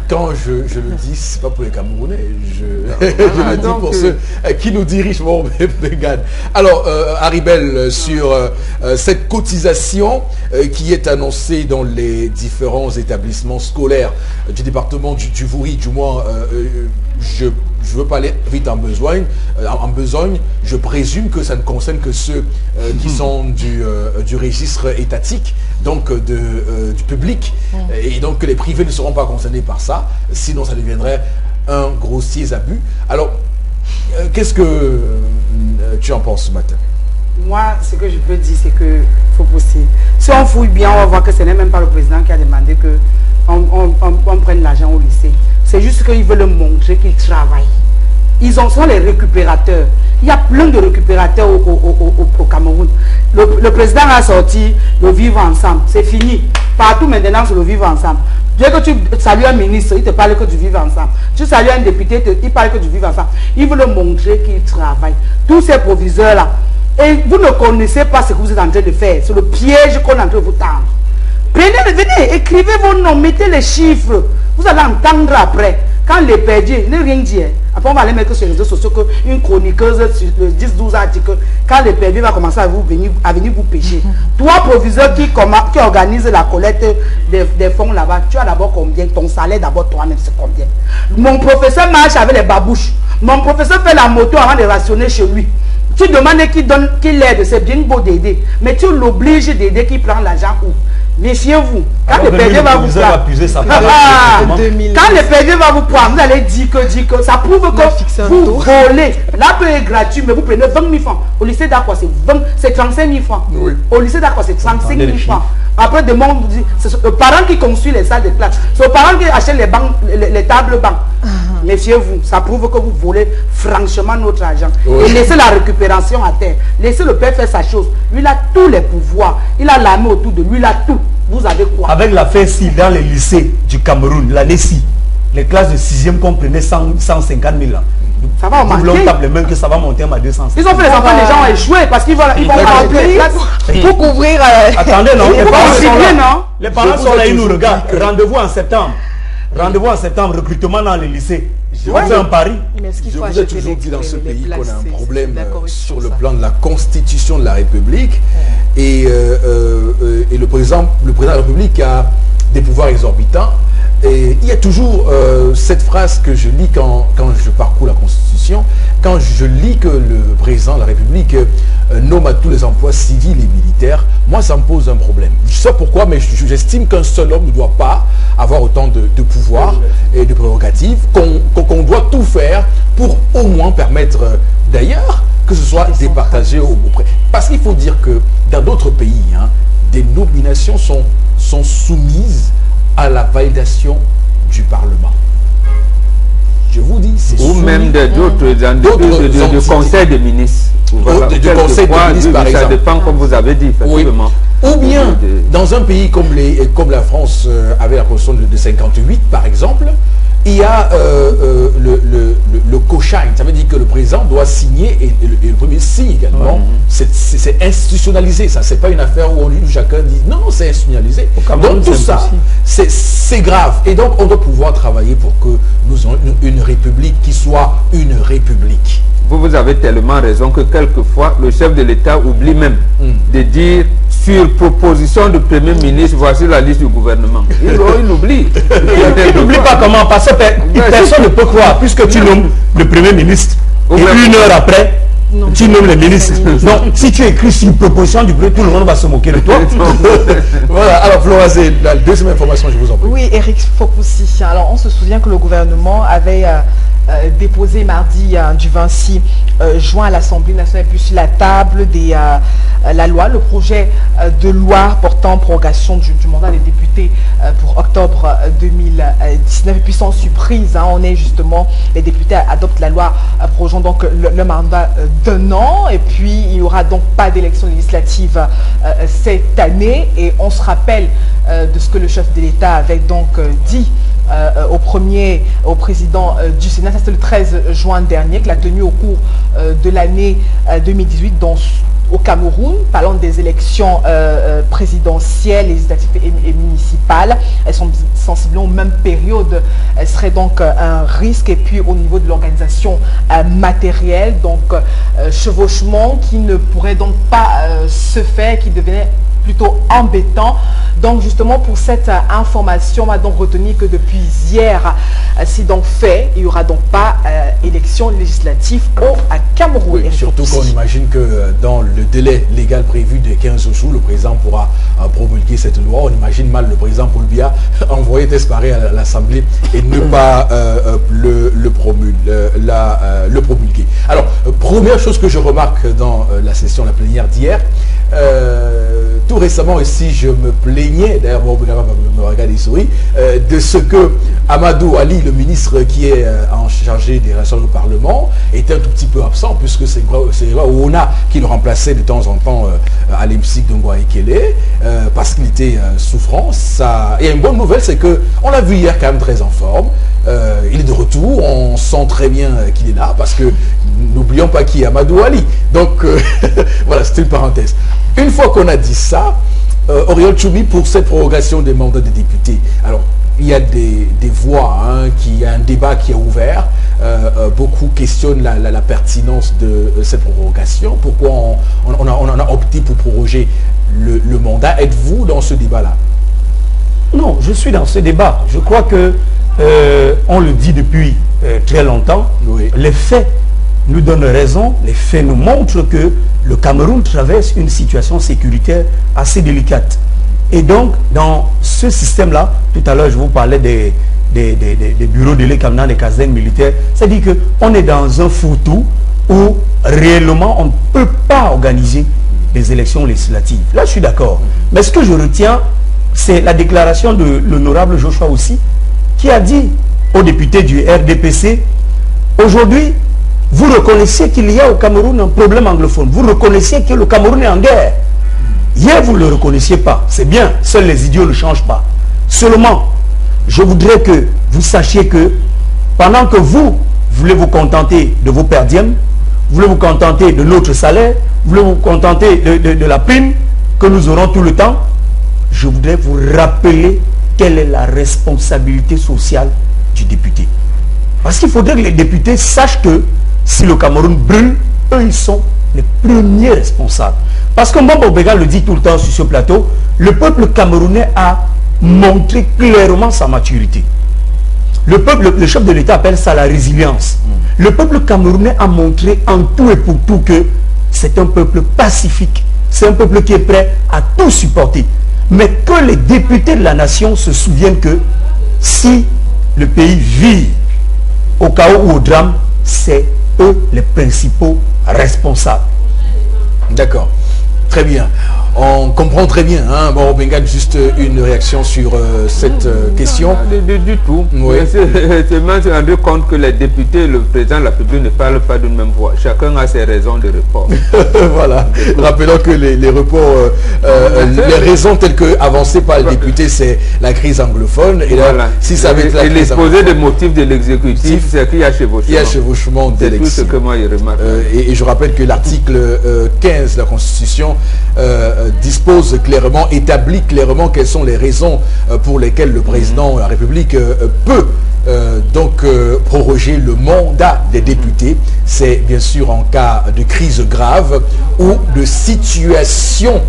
quand je le dis, c'est pas pour les Camerounais, je le dis pour ceux qui nous dirigent, mon Bégan. Alors, Aribel, sur cette cotisation qui est annoncée dans les différents établissements scolaires du département du Vouri, du moins, je veux pas aller vite en besogne. Je présume que ça ne concerne que ceux qui sont du registre étatique, donc du public, et donc que les privés ne seront pas concernés par ça, sinon ça deviendrait un grossier abus. Alors, qu'est-ce que tu en penses ce matin? Moi, ce que je peux dire, c'est que faut pousser. Si on fouille bien, on va voir que ce n'est même pas le président qui a demandé que on prenne l'argent au lycée. C'est juste qu'ils veulent montrer qu'ils travaillent. Ils sont les récupérateurs. Il y a plein de récupérateurs au Cameroun. Le président a sorti le vivre ensemble. C'est fini. Partout maintenant, c'est le vivre ensemble. Dès que tu salues un ministre, il te parle que du vivre ensemble. Tu salues un député, il parle que du vivre ensemble. Ils veulent montrer qu'ils travaillent. Tous ces proviseurs-là. Et vous ne connaissez pas ce que vous êtes en train de faire. C'est le piège qu'on est en train de vous tendre. Venez, écrivez vos noms, mettez les chiffres. Vous allez entendre après. Quand les perdus, ne rien dire. Après, on va aller mettre sur les réseaux sociaux qu'une chroniqueuse sur le 10-12 a dit que quand les perdus va commencer à venir vous pêcher. Toi, proviseur qui organise la collecte des fonds là-bas, tu as d'abord combien? Ton salaire d'abord, toi-même, c'est combien? Mon professeur marche avec les babouches. Mon professeur fait la moto avant de rationner chez lui. Tu demandes qui l'aide, c'est bien beau d'aider. Mais tu l'obliges d'aider qui prend l'argent où? Méfiez-vous. Quand le PDG va vous prendre, quand le PDG va vous prendre, vous allez dire que ça prouve que vous volez. La paix est gratuite, mais vous prenez 20 000 francs. Au lycée d'Aqua, c'est 35 000 francs. Oui. Au lycée d'Aqua, c'est 35 000 francs. Après, demain, on vous dit, c'est le parent qui construit les salles de classe. C'est le parent qui achète les bancs, les tables bancs. Méfiez-vous, ça prouve que vous volez franchement notre argent. Oui. Et laissez la récupération à terre. Laissez le père faire sa chose. Lui, il a tous les pouvoirs. Il a l'armée autour de lui, il a tout. Vous avez quoi? Avec l'affaire ci dans les lycées du Cameroun, l'année-ci, les classes de 6e comprenaient 150 000 ans. Ça va augmenter. Nous tape les mains que ça va monter à 200. Ils ont fait les enfants, les gens ont échoué parce qu'ils vont remplir pour couvrir. Attendez, non, les parents sont là, ils nous regardent. Rendez-vous en septembre. Rendez-vous en septembre, recrutement dans les lycées. Je vous fais un pari. Je vous ai toujours dit dans ce pays qu'on a un problème sur le plan de la constitution de la République. Et le président de la République a des pouvoirs exorbitants. Et il y a toujours cette phrase que je lis quand je parcours la Constitution, quand je lis que le président de la République nomme à tous les emplois civils et militaires, moi ça me pose un problème. Je sais pourquoi, mais j'estime qu'un seul homme ne doit pas avoir autant de pouvoir et de prérogatives, qu'on doit tout faire pour au moins permettre d'ailleurs que ce soit départagé auprès. Parce qu'il faut dire que dans d'autres pays, hein, des nominations sont soumises à la validation du Parlement. Je vous dis, c'est ou même d'autres conseils de ministres. Voilà. Du conseil de ministres, par exemple. Ça dépend, comme vous avez dit, effectivement. Oui. Ou bien, dans un pays comme la France, avec la Constitution de 58, par exemple, il y a le co-sign. Ça veut dire que le président doit signer et le premier signe également. C'est institutionnalisé, ça. C'est pas une affaire où chacun dit non, c'est institutionnalisé. Donc tout ça, c'est grave. Et donc on doit pouvoir travailler pour que nous ayons une république qui soit une république. Vous avez tellement raison que quelquefois, le chef de l'État oublie même de dire sur proposition du Premier ministre, voici la liste du gouvernement. Il oublie. Il n'oublie pas comment, parce que personne ne peut croire, puisque tu nommes le Premier ministre, et une heure après, tu nommes le ministre. Donc, si tu écris sur une proposition du Premier, tout le monde va se moquer de toi. Voilà, alors Florazé, la deuxième information, je vous en prie. Oui, Eric Fokoussi. Alors, on se souvient que le gouvernement avait déposé mardi du 26 juin à l'Assemblée nationale, puis sur la table la loi, le projet de loi portant prorogation du mandat des députés pour octobre 2019. Et puis sans surprise, hein, les députés adoptent la loi prorogeant donc le mandat d'un an. Et puis il n'y aura donc pas d'élection législative cette année. Et on se rappelle de ce que le chef de l'État avait donc dit au président du Sénat, ça c'était le 13 juin dernier, qu'il a tenu au cours de l'année 2018 au Cameroun, parlant des élections présidentielles, législatives et municipales. Elles sont sensiblement aux mêmes périodes. Elles seraient donc un risque. Et puis au niveau de l'organisation matérielle, donc chevauchement qui ne pourrait donc pas se faire, qui devenait plutôt embêtant. Donc justement pour cette information, on va donc retenir que depuis hier, si donc fait, il n'y aura donc pas élection législative au Cameroun. Oui, surtout qu'on imagine que dans le délai légal prévu de 15 jours, le président pourra promulguer cette loi. On imagine mal le président Paul Biya envoyer Tesparé à l'Assemblée et ne pas le promulguer. Alors, première chose que je remarque dans la session, la plénière d'hier, tout récemment ici, je me plaignais, d'ailleurs, me regardez souris, de ce que Amadou Ali, le ministre qui est en chargé des relations au Parlement, était un tout petit peu absent, puisque c'est Ouna qui le remplaçait de temps en temps à l'hémicycle de Ngouaïkele, parce qu'il était souffrant. Et une bonne nouvelle, c'est qu'on l'a vu hier quand même très en forme. Il est de retour, on sent très bien qu'il est là, parce que n'oublions pas qui est Amadou Ali. Donc, voilà, c'est une parenthèse. Une fois qu'on a dit ça, Oriol Tchoubi pour cette prorogation des mandats des députés. Alors, il y a des voix, hein, il y a un débat qui est ouvert. Beaucoup questionnent la pertinence de cette prorogation. Pourquoi on a opté pour proroger le mandat? Êtes-vous dans ce débat-là? Non, je suis dans ce débat. Je crois que on le dit depuis très longtemps. Oui. Les faits nous donnent raison. Les faits nous montrent que le Cameroun traverse une situation sécuritaire assez délicate. Et donc, dans ce système-là, tout à l'heure, je vous parlais des bureaux de l'économie, des casernes militaires. C'est-à-dire qu'on est dans un fourre-tout où réellement on ne peut pas organiser les élections législatives. Là, je suis d'accord. Mais ce que je retiens, c'est la déclaration de l'honorable Joshua aussi, qui a dit aux députés du RDPC, aujourd'hui, vous reconnaissez qu'il y a au Cameroun un problème anglophone. Vous reconnaissez que le Cameroun est en guerre. Hier, vous ne le reconnaissiez pas. C'est bien, seuls les idiots ne changent pas. Seulement, je voudrais que vous sachiez que pendant que vous voulez vous contenter de vos perdièmes, vous voulez vous contenter de notre salaire, vous voulez vous contenter de la prime que nous aurons tout le temps, je voudrais vous rappeler quelle est la responsabilité sociale du député. Parce qu'il faudrait que les députés sachent que si le Cameroun brûle, eux, ils sont les premiers responsables. Parce que Mbombo Bega le dit tout le temps sur ce plateau, le peuple camerounais a montré clairement sa maturité. Le chef de l'État appelle ça la résilience. Le peuple camerounais a montré en tout et pour tout que c'est un peuple pacifique. C'est un peuple qui est prêt à tout supporter. Mais que les députés de la nation se souviennent que si le pays vit au chaos ou au drame, c'est eux les principaux responsables. D'accord. Très bien. On comprend très bien. Hein. Bon, Benga, juste une réaction sur cette question. Du tout. Oui. Seulement se rendre compte que les députés et le président de la République ne parlent pas d'une même voix. Chacun a ses raisons de report. Voilà. Rappelons que les reports, les raisons telles que avancées par le député, c'est la crise anglophone. Et là, voilà. Si ça avait été la crise l'exposé des motifs de l'exécutif, c'est qu'il y a chevauchement. Il y a chevauchement d'élection. C'est tout ce que moi, je remarque. Et je rappelle que l'article 15 de la Constitution dispose clairement, établit clairement quelles sont les raisons pour lesquelles le président de la République peut donc proroger le mandat des députés. C'est bien sûr en cas de crise grave ou de situation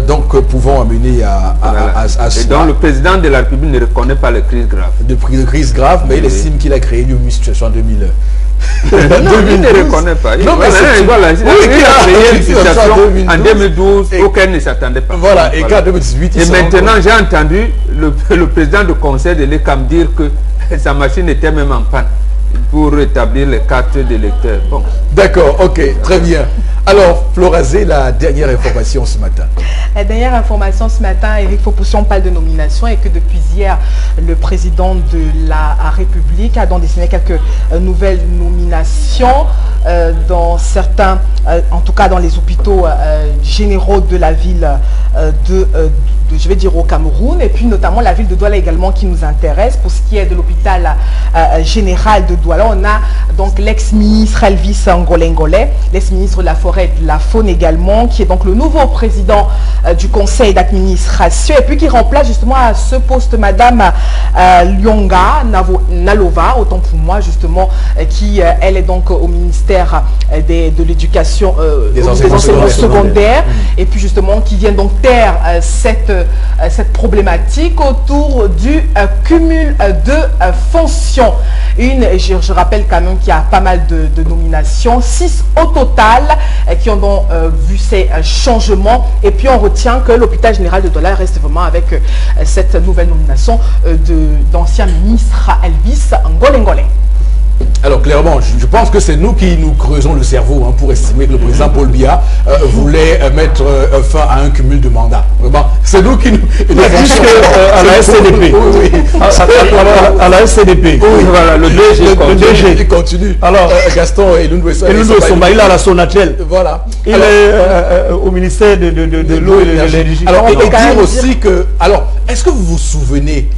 donc pouvant amener à et donc le président de la République ne reconnaît pas les crises graves. De crise grave, mais il estime qu'il a créé une situation en 2000. Non, il ne reconnaît pas. Non, mais voilà, il a créé une situation en 2012 auquel ne s'attendait pas. Voilà, et qu'en 2018... Et maintenant, j'ai entendu le président du conseil de l'ECAM dire que sa machine était même en panne pour rétablir les cartes d'électeurs. Bon. D'accord, ok, très bien. Alors, Florazé, la dernière information ce matin. La dernière information ce matin, Éric Fopoussion parle de nomination et que depuis hier, le président de la République a donc dessiné quelques nouvelles nominations dans certains, en tout cas dans les hôpitaux généraux de la ville je vais dire au Cameroun, et puis notamment la ville de Douala également qui nous intéresse. Pour ce qui est de l'hôpital général de Douala, on a donc l'ex-ministre Elvis Ngolengole, l'ex-ministre de la Forêt et de la Faune également, qui est donc le nouveau président du conseil d'administration, et puis qui remplace justement à ce poste Madame Lyonga Nalova, autant pour moi justement, qui elle est donc au ministère de l'éducation des enseignements secondaires, et puis justement qui vient donc taire cette problématique autour du cumul de fonctions. Je rappelle quand même qu'il y a pas mal de nominations, 6 au total, qui ont donc vu ces changements. Et puis on retient que l'hôpital général de Douala reste vraiment avec cette nouvelle nomination d'ancien ministre Elvis Ngolengole. Alors clairement, je pense que c'est nous qui nous creusons le cerveau pour estimer que le président Paul Biya voulait mettre fin à un cumul de mandats. C'est nous qui nous... à la SCDP. Oui, à la SCDP. Oui, voilà, le DG continue. Alors, Gaston et Lundwe Somba, il est à la Sonatel. Voilà. Il est au ministère de l'eau et de l'énergie. Alors, et dire aussi que... Alors, est-ce que vous vous souvenez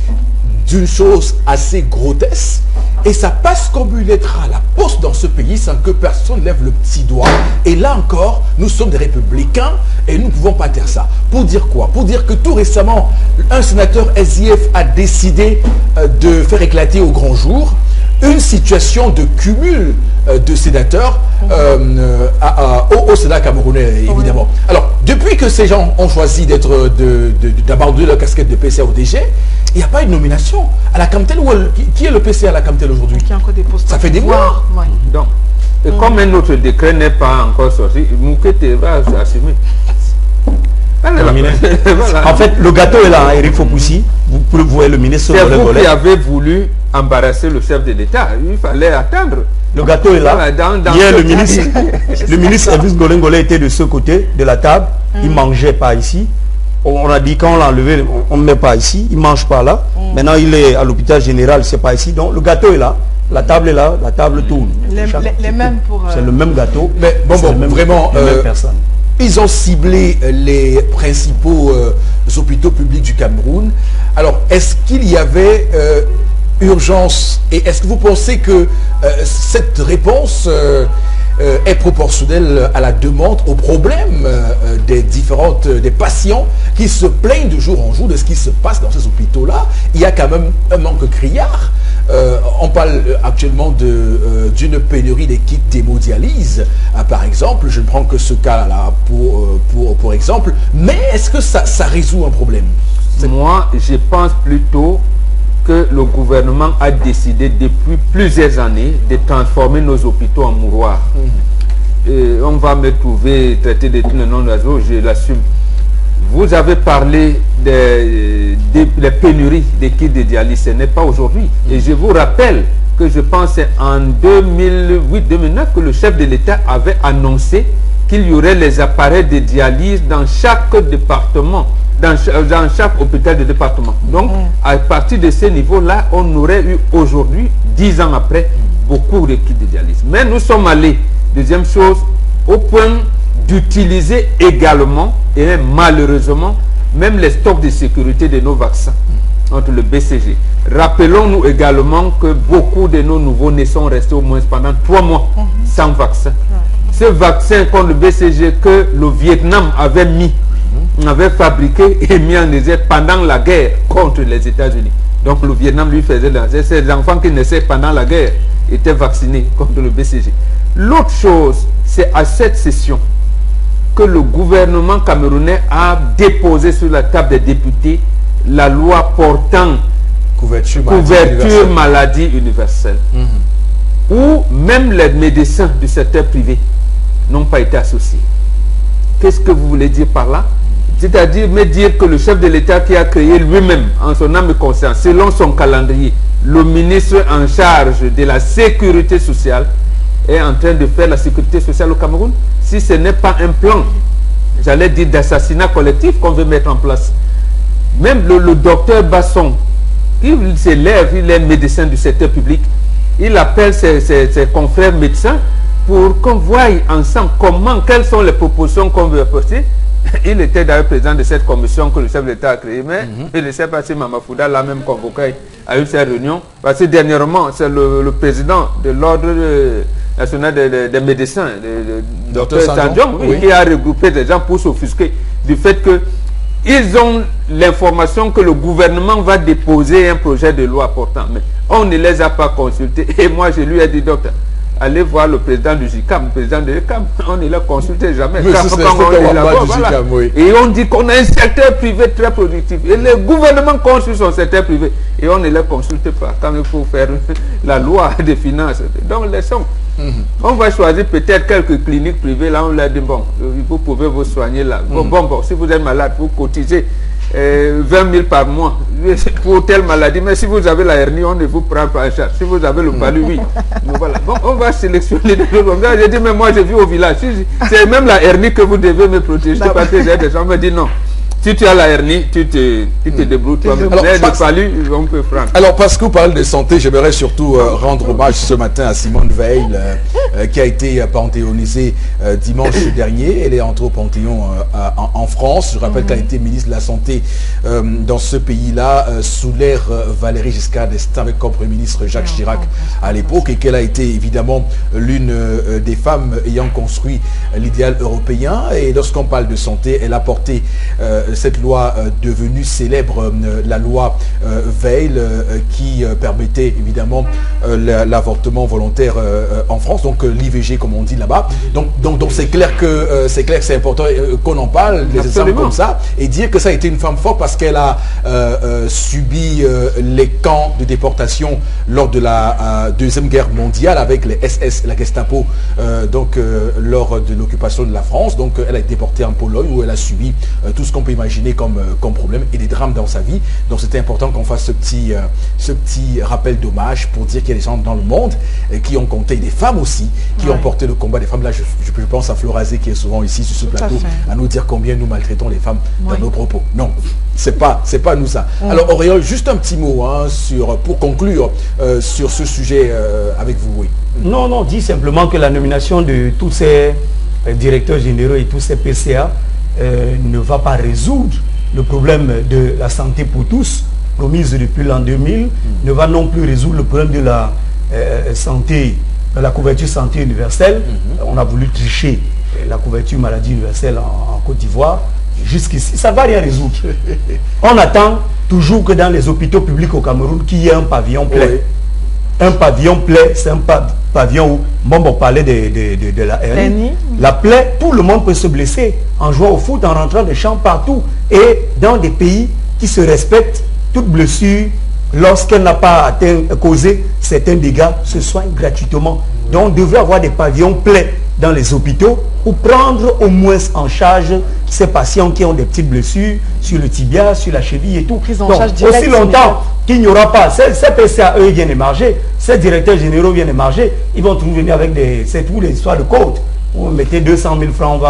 d'une chose assez grotesque et ça passe comme une lettre à la poste dans ce pays sans que personne lève le petit doigt. Et là encore, nous sommes des républicains et nous ne pouvons pas dire ça. Pour dire quoi? Pour dire que tout récemment, un sénateur SIF a décidé de faire éclater au grand jour une situation de cumul de sénateurs au Sénat camerounais, évidemment. Alors, depuis que ces gens ont choisi d'abandonner leur casquette de PCA au DG, il n'y a pas une nomination. À la Camtel, qui est le PCA à la Camtel aujourd'hui? Qui a encore des postes. Ça fait des mois. Ouais. Donc, et comme un autre décret n'est pas encore sorti, Moukete va assumer. Voilà. En fait, le gâteau est là, Eric Fopoussi. Vous pouvez voir le ministre. C'est vous qui avez voulu embarrasser le chef de l'État. Il fallait attendre. Le gâteau est là. Hier, le ministre Elvis Golengolé était de ce côté de la table. Il ne mangeait pas ici. On a dit quand on l'a enlevé, on ne met pas ici. Il ne mange pas là. Maintenant, il est à l'hôpital général, c'est pas ici. Donc, le gâteau est là. La table est là, la table tourne. Les mêmes pour... C'est le même gâteau. Mais bon, vraiment... les mêmes personnes. Ils ont ciblé les principaux hôpitaux publics du Cameroun. Alors, est-ce qu'il y avait urgence? Et est-ce que vous pensez que cette réponse est proportionnelle à la demande, au problème des patients qui se plaignent de jour en jour de ce qui se passe dans ces hôpitaux-là? Il y a quand même un manque criard. On parle actuellement d'une pénurie des kits d'hémodialyse, par exemple. Je ne prends que ce cas-là pour exemple. Mais est-ce que ça résout un problème? Moi, je pense plutôt que le gouvernement a décidé depuis plusieurs années de transformer nos hôpitaux en mouroirs. Et on va me trouver traité de tous les noms d'oiseaux, je l'assume. Vous avez parlé des pénuries des kits de dialyse, ce n'est pas aujourd'hui. Et je vous rappelle que je pense en 2008-2009 que le chef de l'État avait annoncé qu'il y aurait les appareils de dialyse dans chaque département, dans chaque hôpital de département. Donc, à partir de ce niveau-là, on aurait eu aujourd'hui, 10 ans après, beaucoup de kits de dialyse. Mais nous sommes allés, deuxième chose, au point d'utiliser également, et malheureusement, même les stocks de sécurité de nos vaccins entre le BCG. Rappelons-nous également que beaucoup de nos nouveaux-nés sont restés au moins pendant 3 mois sans vaccin. Ce vaccin contre le BCG que le Vietnam avait mis, avait fabriqué et mis en essai pendant la guerre contre les États-Unis. Donc le Vietnam lui faisait lancer. Ces enfants qui naissaient pendant la guerre étaient vaccinés contre le BCG. L'autre chose, c'est à cette session que le gouvernement camerounais a déposé sur la table des députés la loi portant couverture maladie universelle, où même les médecins du secteur privé n'ont pas été associés. Qu'est-ce que vous voulez dire par là? C'est-à-dire me dire que le chef de l'État qui a créé lui-même, en son âme et conscience, selon son calendrier, le ministre en charge de la sécurité sociale est en train de faire la sécurité sociale au Cameroun, si ce n'est pas un plan, j'allais dire d'assassinat collectif qu'on veut mettre en place. Même le docteur Basson, il s'élève, il est médecin du secteur public, il appelle ses confrères médecins pour qu'on voie ensemble quelles sont les propositions qu'on veut apporter. Il était d'ailleurs président de cette commission que le chef de l'État a créée, mais je ne sais pas si Mamafouda l'a même convoqué à une cette réunion, parce que dernièrement, c'est le président de l'ordre national des médecins, Dr Sanjong, qui a regroupé des gens pour s'offusquer du fait que ils ont l'information que le gouvernement va déposer un projet de loi portant, mais on ne les a pas consultés. Et moi, je lui ai dit, docteur, allez voir le président du JICAM, le président de l'ECAM, on ne l'a consulté jamais. Et on dit qu'on a un secteur privé très productif. Et le gouvernement consulte son secteur privé. Et on ne le consulte pas quand il faut faire la loi des finances. Donc laissons. On va choisir peut-être quelques cliniques privées. Là, on leur dit, bon, vous pouvez vous soigner là. Bon, si vous êtes malade, vous cotisez 20 000 par mois pour telle maladie. Mais si vous avez la hernie, on ne vous prend pas en charge. Si vous avez le palu, oui. Donc, voilà. Bon, on va sélectionner des choses comme ça. J'ai dit, mais moi, je vis au village. C'est même la hernie que vous devez me protéger. Parce que j'ai des gens me disent non. Si tu as la hernie, tu te débrouilles toi-même. Mais le palu, on peut prendre. Alors, parce que vous parlez de santé, j'aimerais surtout rendre hommage ce matin à Simone Veil, qui a été panthéonisée dimanche dernier. Elle est entrée au Panthéon en France. Je rappelle qu'elle a été ministre de la Santé dans ce pays-là, sous l'ère Valéry Giscard d'Estaing, avec comme Premier ministre Jacques Chirac à l'époque, et qu'elle a été évidemment l'une des femmes ayant construit l'idéal européen. Et lorsqu'on parle de santé, elle a porté cette loi devenue célèbre, la loi Veil, qui permettait évidemment l'avortement volontaire en France, donc l'IVG comme on dit là-bas. Donc c'est clair que c'est important qu'on en parle, des exemples comme ça, et dire que ça a été une femme forte parce qu'elle a subi les camps de déportation lors de la Deuxième Guerre mondiale avec les SS, la Gestapo, lors de l'occupation de la France. Donc elle a été déportée en Pologne où elle a subi tout ce qu'on peut imaginer comme problème et des drames dans sa vie. Donc c'était important qu'on fasse ce petit rappel d'hommage pour dire qu'il y a des gens dans le monde qui ont compté, des femmes aussi, qui ont porté le combat des femmes. Là, je pense à Florazé qui est souvent ici sur ce plateau à nous dire combien nous maltraitons les femmes dans nos propos. Non, c'est pas nous ça. Alors Auréole, juste un petit mot pour conclure sur ce sujet avec vous. Oui. Non, dis simplement que la nomination de tous ces directeurs généraux et tous ces PCA ne va pas résoudre le problème de la santé pour tous, promise depuis l'an 2000, ne va non plus résoudre le problème de la santé, de la couverture santé universelle. On a voulu tricher la couverture maladie universelle en Côte d'Ivoire. Jusqu'ici, ça ne va rien résoudre. On attend toujours que dans les hôpitaux publics au Cameroun, qu'il y ait un pavillon plein. Oui. Un pavillon plaie, c'est un pavillon où, on parlait de la hernie. La plaie, tout le monde peut se blesser en jouant au foot, en rentrant des champs partout. Et dans des pays qui se respectent, toute blessure, lorsqu'elle n'a pas causé certains dégâts, se soigne gratuitement. Donc on devrait avoir des pavillons pleins dans les hôpitaux pour prendre au moins en charge ces patients qui ont des petites blessures sur le tibia, sur la cheville et tout. Donc, aussi longtemps qu'il n'y aura pas, ces PCA, eux, viennent émarger, ces directeurs généraux viennent émarger, ils vont toujours venir avec c'est tout des histoires de code. Vous mettez 200 000 francs,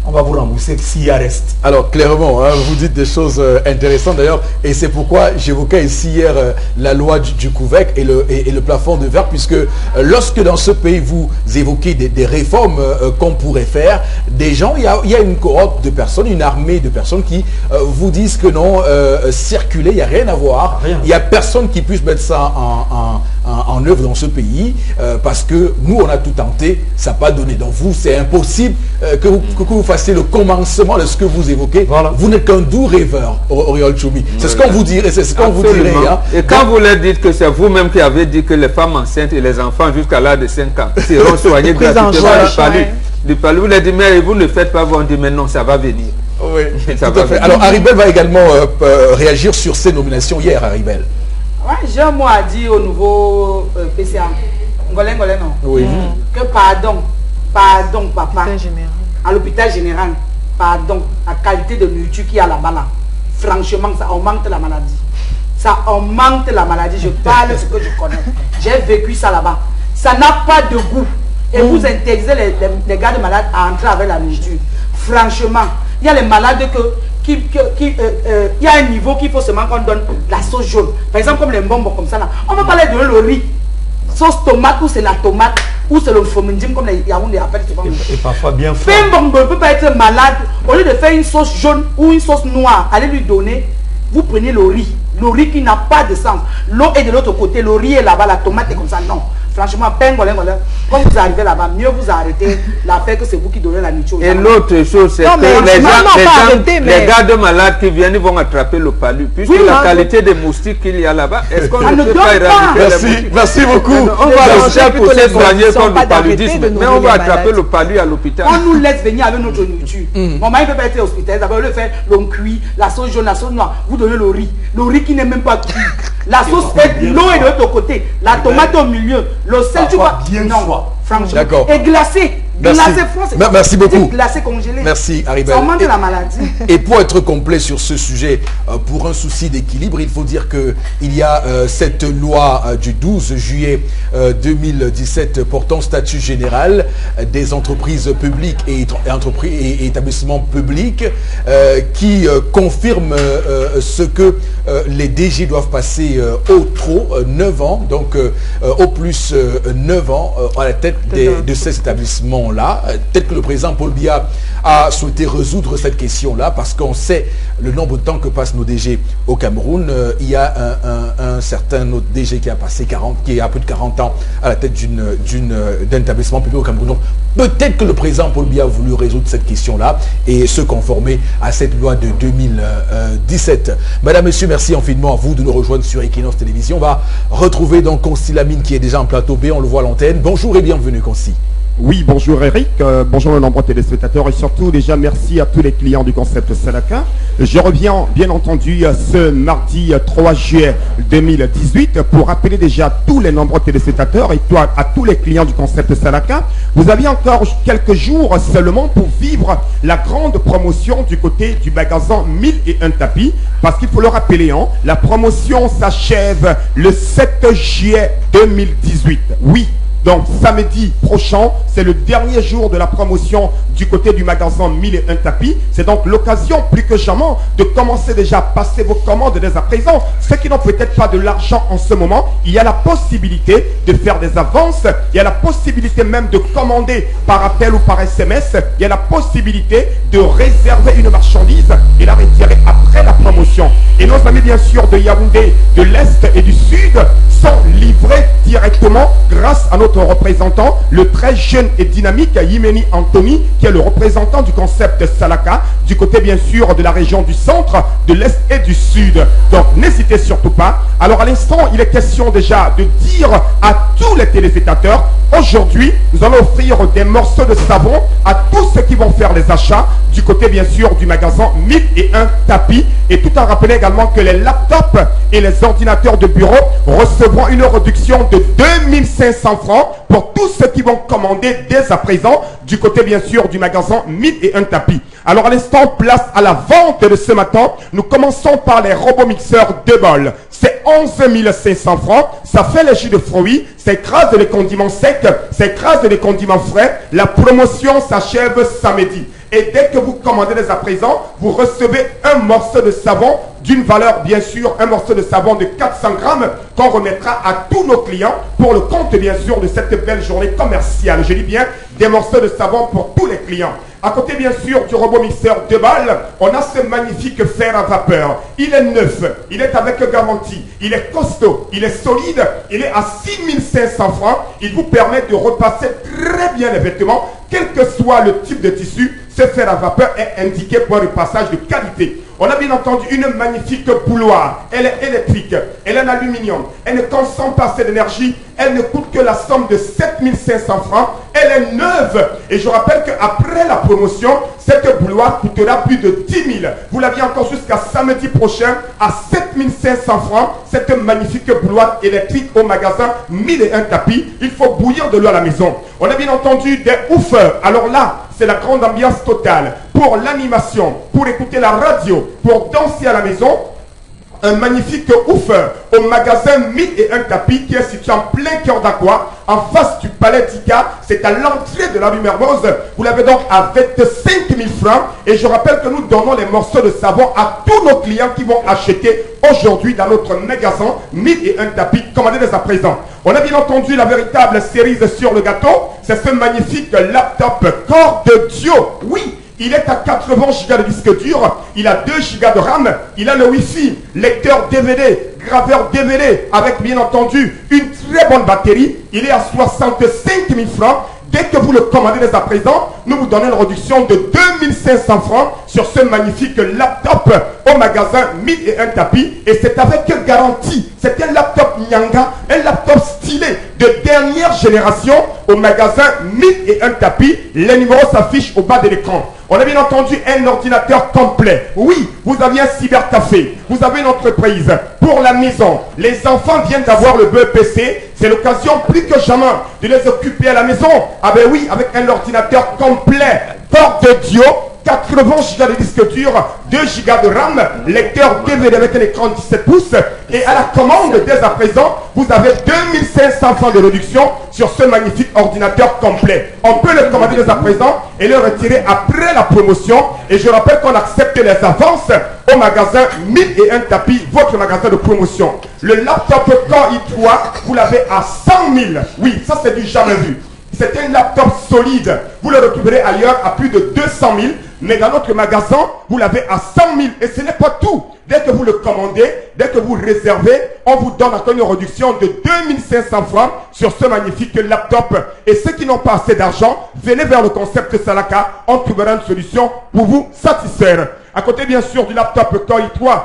on va vous rembourser s'il y a reste. Alors clairement, vous dites des choses intéressantes d'ailleurs, et c'est pourquoi j'évoquais ici hier la loi du COUVEC et le plafond de verre, puisque lorsque dans ce pays vous évoquez des réformes qu'on pourrait faire, des gens, il y a une cohorte de personnes, une armée de personnes qui vous disent que non, circuler, il n'y a rien à voir, il n'y a personne qui puisse mettre ça en œuvre dans ce pays, parce que nous on a tout tenté, ça n'a pas donné. Donc vous, c'est impossible que vous fassiez le commencement de ce que vous évoquez. Voilà. Vous n'êtes qu'un doux rêveur, Auréole Tchoumi. C'est ce qu'on vous dirait, c'est ce qu'on vous dirait. Et quand vous leur dites que c'est vous-même qui avez dit que les femmes enceintes et les enfants jusqu'à l'âge de 5 ans seront soignés gratuitement du palu, vous leur dites, mais vous ne le faites pas, vous on dit, mais non, ça va venir. Oui, ça va venir. Alors Haribel va également réagir sur ces nominations hier, Haribel. Ouais, j'ai un mot à dire au nouveau PCA. Ngolé, non. Oui. Que pardon, papa. À l'hôpital général, pardon, la qualité de nourriture qu'il y a là-bas, là, franchement, ça augmente la maladie. Ça augmente la maladie. Je parle de ce que je connais. J'ai vécu ça là-bas. Ça n'a pas de goût. Et vous interdisez les gars de malades à entrer avec la nourriture. Franchement, il y a les malades il y a un niveau qu'il faut seulement qu'on donne la sauce jaune. Par exemple, comme les bonbons comme ça là. On va parler de le riz. Sauce tomate ou c'est la tomate ou c'est le fomendim comme les Yaoundé appellent. Et parfois bien fort. Un bonbon ne peut pas être malade. Au lieu de faire une sauce jaune ou une sauce noire, allez lui donner, vous prenez le riz qui n'a pas de sens. L'eau est de l'autre côté, le riz est là-bas, la tomate est comme ça. Non. Franchement, quand vous arrivez là-bas, mieux vous arrêtez l'affaire que c'est vous qui donnez la nourriture. Et l'autre chose, c'est que les gars de malades qui viennent, ils vont attraper le palu. Puisque la qualité des moustiques qu'il y a là-bas, est-ce qu'on ne peut pas éradiquer les moustiques? Merci beaucoup. On va chercher pour se soigner contre le paludisme, mais on va attraper le palu à l'hôpital. On nous laisse venir avec notre nourriture. Mon mari ne peut pas être hospitalisé. D'abord, le faire l'on cuit, la sauce jaune, la sauce noire. Vous donnez le riz qui n'est même pas cuit. La sauce est l'eau est de l'autre côté, la tomate au milieu, le sel tu vois. Bien non, franchement. D'accord. Et glacé Merci beaucoup. Glacé congelé. Merci, Haribel. Ça augmente la maladie. Et pour être complet sur ce sujet, pour un souci d'équilibre, il faut dire qu'il y a cette loi du 12 juillet 2017 portant statut général des entreprises publiques et établissements publics qui confirme ce que les DG doivent passer au trop 9 ans, donc au plus 9 ans à la tête de ces établissements-là, tel que le président Paul Biya a souhaité résoudre cette question-là, parce qu'on sait le nombre de temps que passent nos DG au Cameroun. Il y a un certain autre DG qui a passé qui a plus de 40 ans à la tête d'un établissement public au Cameroun. Donc peut-être que le président Paul Biya a voulu résoudre cette question-là et se conformer à cette loi de 2017. Madame, Monsieur, merci infiniment à vous de nous rejoindre sur Equinox Télévision. On va retrouver donc Concy Lamine qui est déjà en plateau B, on le voit à l'antenne. Bonjour et bienvenue, Concy. Oui, bonjour Eric, bonjour les nombreux téléspectateurs et surtout déjà merci à tous les clients du concept Salaka. Je reviens bien entendu ce mardi 3 juillet 2018 pour rappeler déjà tous les nombreux téléspectateurs et à tous les clients du concept Salaka. Vous aviez encore quelques jours seulement pour vivre la grande promotion du côté du magasin 1001 tapis, parce qu'il faut le rappeler, hein, la promotion s'achève le 7 juillet 2018. Oui. Donc samedi prochain, c'est le dernier jour de la promotion du côté du magasin 1001 tapis. C'est donc l'occasion plus que jamais de commencer déjà à passer vos commandes dès à présent. Ceux qui n'ont peut-être pas de l'argent en ce moment, il y a la possibilité de faire des avances. Il y a la possibilité même de commander par appel ou par SMS. Il y a la possibilité de réserver une marchandise et la retirer après la promotion. Et nos amis bien sûr de Yaoundé, de l'Est et du Sud sont livrés directement grâce à notre représentant, le très jeune et dynamique Yimeni Anthony, qui est le représentant du concept Salaka, du côté bien sûr de la région du centre, de l'Est et du Sud. Donc n'hésitez surtout pas. Alors à l'instant, il est question déjà de dire à tous les téléspectateurs, aujourd'hui, nous allons offrir des morceaux de savon à tous ceux qui vont faire les achats du côté bien sûr du magasin 1001 tapis, et tout en rappelant également que les laptops et les ordinateurs de bureau recevront une réduction de 2500 francs pour tous ceux qui vont commander dès à présent du côté bien sûr du magasin 1001 tapis. Alors à l'instant, place à la vente de ce matin. Nous commençons par les robots mixeurs 2 bols. C'est 11 500 francs. Ça fait les jus de fruits. Ça écrase les condiments secs. Ça écrase les condiments frais. La promotion s'achève samedi. Et dès que vous commandez dès à présent, vous recevez un morceau de savon d'une valeur, bien sûr, un morceau de savon de 400 grammes qu'on remettra à tous nos clients pour le compte, bien sûr, de cette belle journée commerciale. Je dis bien des morceaux de savon pour tous les clients. À côté, bien sûr, du robot mixeur 2 balles, on a ce magnifique fer à vapeur. Il est neuf, il est avec garantie, il est costaud, il est solide, il est à 6500 francs. Il vous permet de repasser très bien les vêtements, quel que soit le type de tissu. Ce fer à vapeur est indiqué pour un repassage de qualité. On a bien entendu une magnifique bouilloire. Elle est électrique, elle est en aluminium, elle ne consomme pas assez d'énergie, elle ne coûte que la somme de 7500 francs. Elle est neuve. Et je rappelle qu'après la promotion, cette bouilloire coûtera plus de 10 000. Vous l'aviez encore jusqu'à samedi prochain à 7500 francs. Cette magnifique bouilloire électrique au magasin 1001 tapis. Il faut bouillir de l'eau à la maison. On a bien entendu des woofers. Alors là, c'est la grande ambiance totale. Pour l'animation, pour écouter la radio, pour danser à la maison, un magnifique woofer au magasin 1001 tapis qui est situé en plein cœur d'Aqua, en face du palais d'Ika. C'est à l'entrée de la rue Mermoz. Vous l'avez donc à 25 000 francs. Et je rappelle que nous donnons les morceaux de savon à tous nos clients qui vont acheter aujourd'hui dans notre magasin 1001 tapis. Commandez dès à présent. On a bien entendu la véritable cerise sur le gâteau. C'est ce magnifique laptop Core de Dio. Oui, il est à 80 Go de disque dur, il a 2 Go de RAM, il a le Wi-Fi, lecteur DVD, graveur DVD, avec bien entendu une très bonne batterie. Il est à 65 000 francs. Dès que vous le commandez dès à présent, nous vous donnons une réduction de 2500 francs sur ce magnifique laptop au magasin 1001 tapis. Et c'est avec garantie. C'est un laptop Nyanga, un laptop stylé, de dernière génération au magasin 1001 tapis. Les numéros s'affichent au bas de l'écran. On a bien entendu un ordinateur complet. Oui, vous avez un cybercafé. Vous avez une entreprise pour la maison. Les enfants viennent d'avoir le BEPC. C'est l'occasion plus que jamais de les occuper à la maison. Ah ben oui, avec un ordinateur complet, porte audio, 80 Go de disque dur, 2 Go de RAM, lecteur DVD avec un écran 17 pouces. Et à la commande, dès à présent, vous avez 2500 francs de réduction sur ce magnifique ordinateur complet. On peut le commander dès à présent et le retirer après la promotion. Et je rappelle qu'on accepte les avances au magasin 1001 tapis, votre magasin de promotion. Le laptop Core i3, vous l'avez à 100 000. Oui, ça c'est du jamais vu. C'est un laptop solide. Vous le retrouverez ailleurs à plus de 200 000. Mais dans notre magasin, vous l'avez à 100 000. Et ce n'est pas tout. Dès que vous le commandez, dès que vous réservez, on vous donne encore une réduction de 2500 francs sur ce magnifique laptop. Et ceux qui n'ont pas assez d'argent, venez vers le concept Salaka. On trouvera une solution pour vous satisfaire. À côté, bien sûr, du laptop Core i3,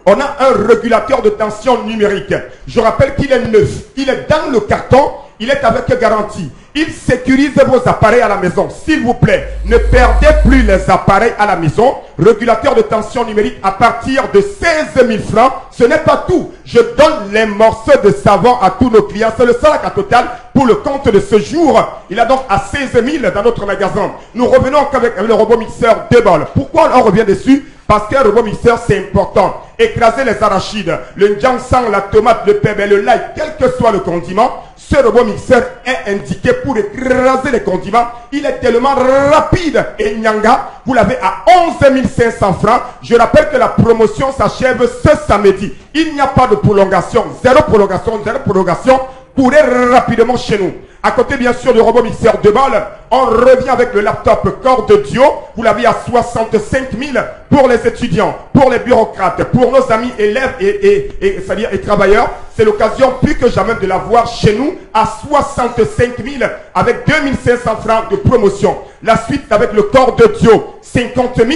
on a un régulateur de tension numérique. Je rappelle qu'il est neuf. Il est dans le carton. Il est avec garantie. Il sécurise vos appareils à la maison. S'il vous plaît, ne perdez plus les appareils à la maison. Régulateur de tension numérique à partir de 16 000 francs. Ce n'est pas tout. Je donne les morceaux de savon à tous nos clients. C'est le Salaka total pour le compte de ce jour. Il a donc à 16 000 dans notre magasin. Nous revenons encore avec le robot mixeur 2 balles. Pourquoi on revient dessus? Parce qu'un robot mixeur, c'est important. Écraser les arachides, le njang-sang, la tomate, le pépé, le l'ail, quel que soit le condiment, ce robot mixeur est indiqué pour écraser les condiments. Il est tellement rapide. Et Nyanga, vous l'avez à 11 500 francs. Je rappelle que la promotion s'achève ce samedi. Il n'y a pas de prolongation. Zéro prolongation. Courez rapidement chez nous. À côté, bien sûr, du robot mixeur 2 balles, on revient avec le laptop Core Audio. Vous l'avez à 65 000 pour les étudiants, pour les bureaucrates, pour nos amis élèves et travailleurs. C'est l'occasion plus que jamais de l'avoir chez nous à 65 000 avec 2500 francs de promotion. La suite avec le Core Audio, 50 000,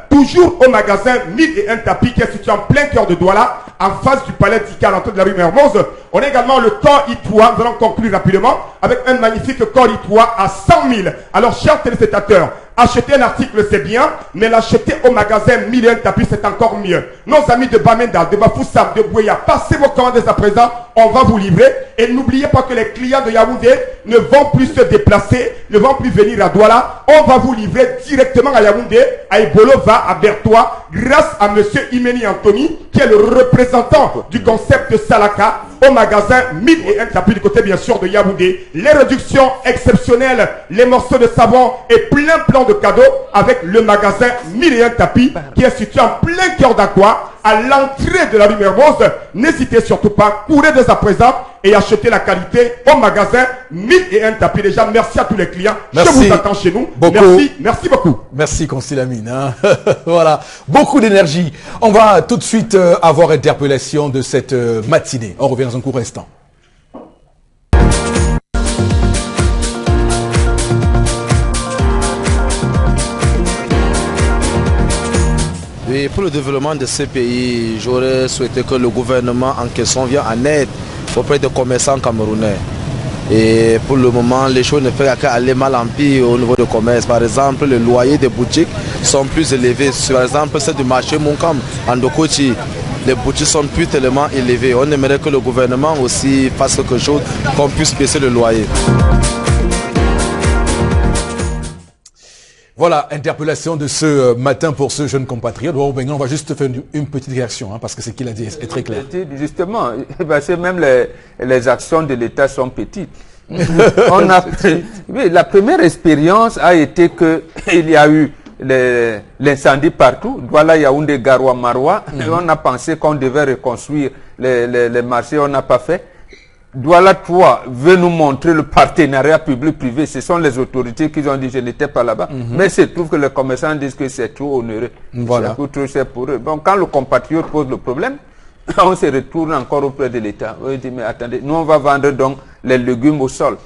toujours au magasin 1001 tapis qui est situé en plein cœur de Douala, en face du palais d'Ika, à l'entrée de la rue Mermoz. On a également le Core i3, nous allons conclure rapidement, avec un magnifique Core i3 à 100 000. Alors, chers téléspectateurs, acheter un article c'est bien, mais l'acheter au magasin 1001 tapis c'est encore mieux. Nos amis de Bamenda, de Bafoussam, de Bouya, passez vos commandes dès à présent, on va vous livrer. Et n'oubliez pas que les clients de Yaoundé ne vont plus se déplacer, ne vont plus venir à Douala. On va vous livrer directement à Yaoundé, à Ibolova, à Bertois, grâce à monsieur Imeni Anthony, qui est le représentant du concept Salaka, au magasin 1001 tapis du côté bien sûr de Yaoundé. Les réductions exceptionnelles, les morceaux de savon et plein de cadeaux avec le magasin 1001 tapis qui est situé en plein cœur d'Aqua, à l'entrée de la rue Mermoz. N'hésitez surtout pas, courez dès à présent et achetez la qualité au magasin 1001 tapis. Déjà, merci à tous les clients. Merci. Je vous attends chez nous. Beaucoup. Merci beaucoup. Merci Consilamine. Hein. Voilà, beaucoup d'énergie. On va tout de suite avoir interpellation de cette matinée. On revient dans un court instant. Et pour le développement de ces pays, j'aurais souhaité que le gouvernement en question vienne en aide auprès des commerçants camerounais. Et pour le moment, les choses ne peuvent qu'aller mal en pire au niveau du commerce. Par exemple, les loyers des boutiques sont plus élevés. Par exemple, ceux du marché Monkam, en Dokochi, les boutiques sont plus tellement élevées. On aimerait que le gouvernement aussi fasse quelque chose, qu'on puisse baisser le loyer. Voilà, interpellation de ce matin pour ce jeune compatriote. On va juste faire une petite réaction, hein, parce que ce qu'il a dit est très clair. Justement, parce que même les actions de l'État sont petites. La première expérience a été qu'il y a eu l'incendie partout. Voilà, Yaoundé, Garoua, Maroua. On a pensé qu'on devait reconstruire les marchés, on n'a pas fait. Douala 3 veut nous montrer le partenariat public-privé. Ce sont les autorités qui ont dit je n'étais pas là-bas. Mais il se trouve que les commerçants disent que c'est trop onéreux. Voilà. Ça coûte trop cher pour eux. Donc quand le compatriote pose le problème, on se retourne encore auprès de l'État. On dit mais attendez, nous on va vendre donc les légumes au sol.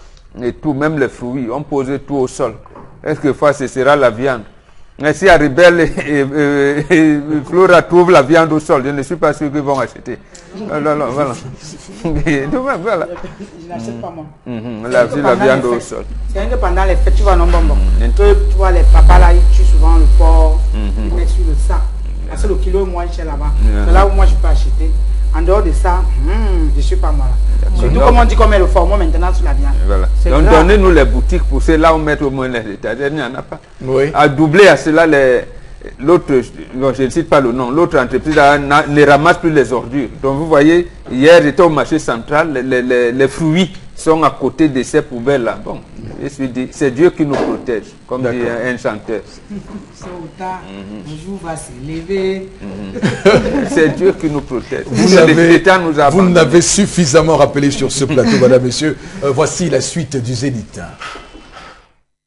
Et tout, même les fruits. On pose tout au sol. Est-ce que fois ce sera la viande? Si Aribel et Flora trouvent la viande au sol, je ne suis pas sûr qu'ils vont acheter. Voilà. Voilà. Je n'achète pas moi. La viande au sol. C'est vrai que pendant les fêtes, tu vois, non, bon. Tu vois, les papas là, ils tuent souvent le porc, ils mettent sur le sac. Parce que le kilo est moins cher là-bas. C'est là où moi je peux acheter. En dehors de ça, je ne suis pas moi là. Surtout comme on dit qu'on met le format maintenant sur la viande. Voilà. Donc donnez-nous les boutiques pour cela, on met au moins les étagères. Il n'y en a pas. Oui. À doubler à cela, l'autre, je ne cite pas le nom, l'autre entreprise ne ramasse plus les ordures. Donc vous voyez, hier j'étais au marché central, les fruits sont à côté de ces poubelles-là. Bon, je suis dit, c'est Dieu qui nous protège, comme dit un chanteur. C'est au tard, un jour va se lever. C'est Dieu qui nous protège. Vous n'avez suffisamment rappelé sur ce plateau, madame, messieurs. Voici la suite du Zénith.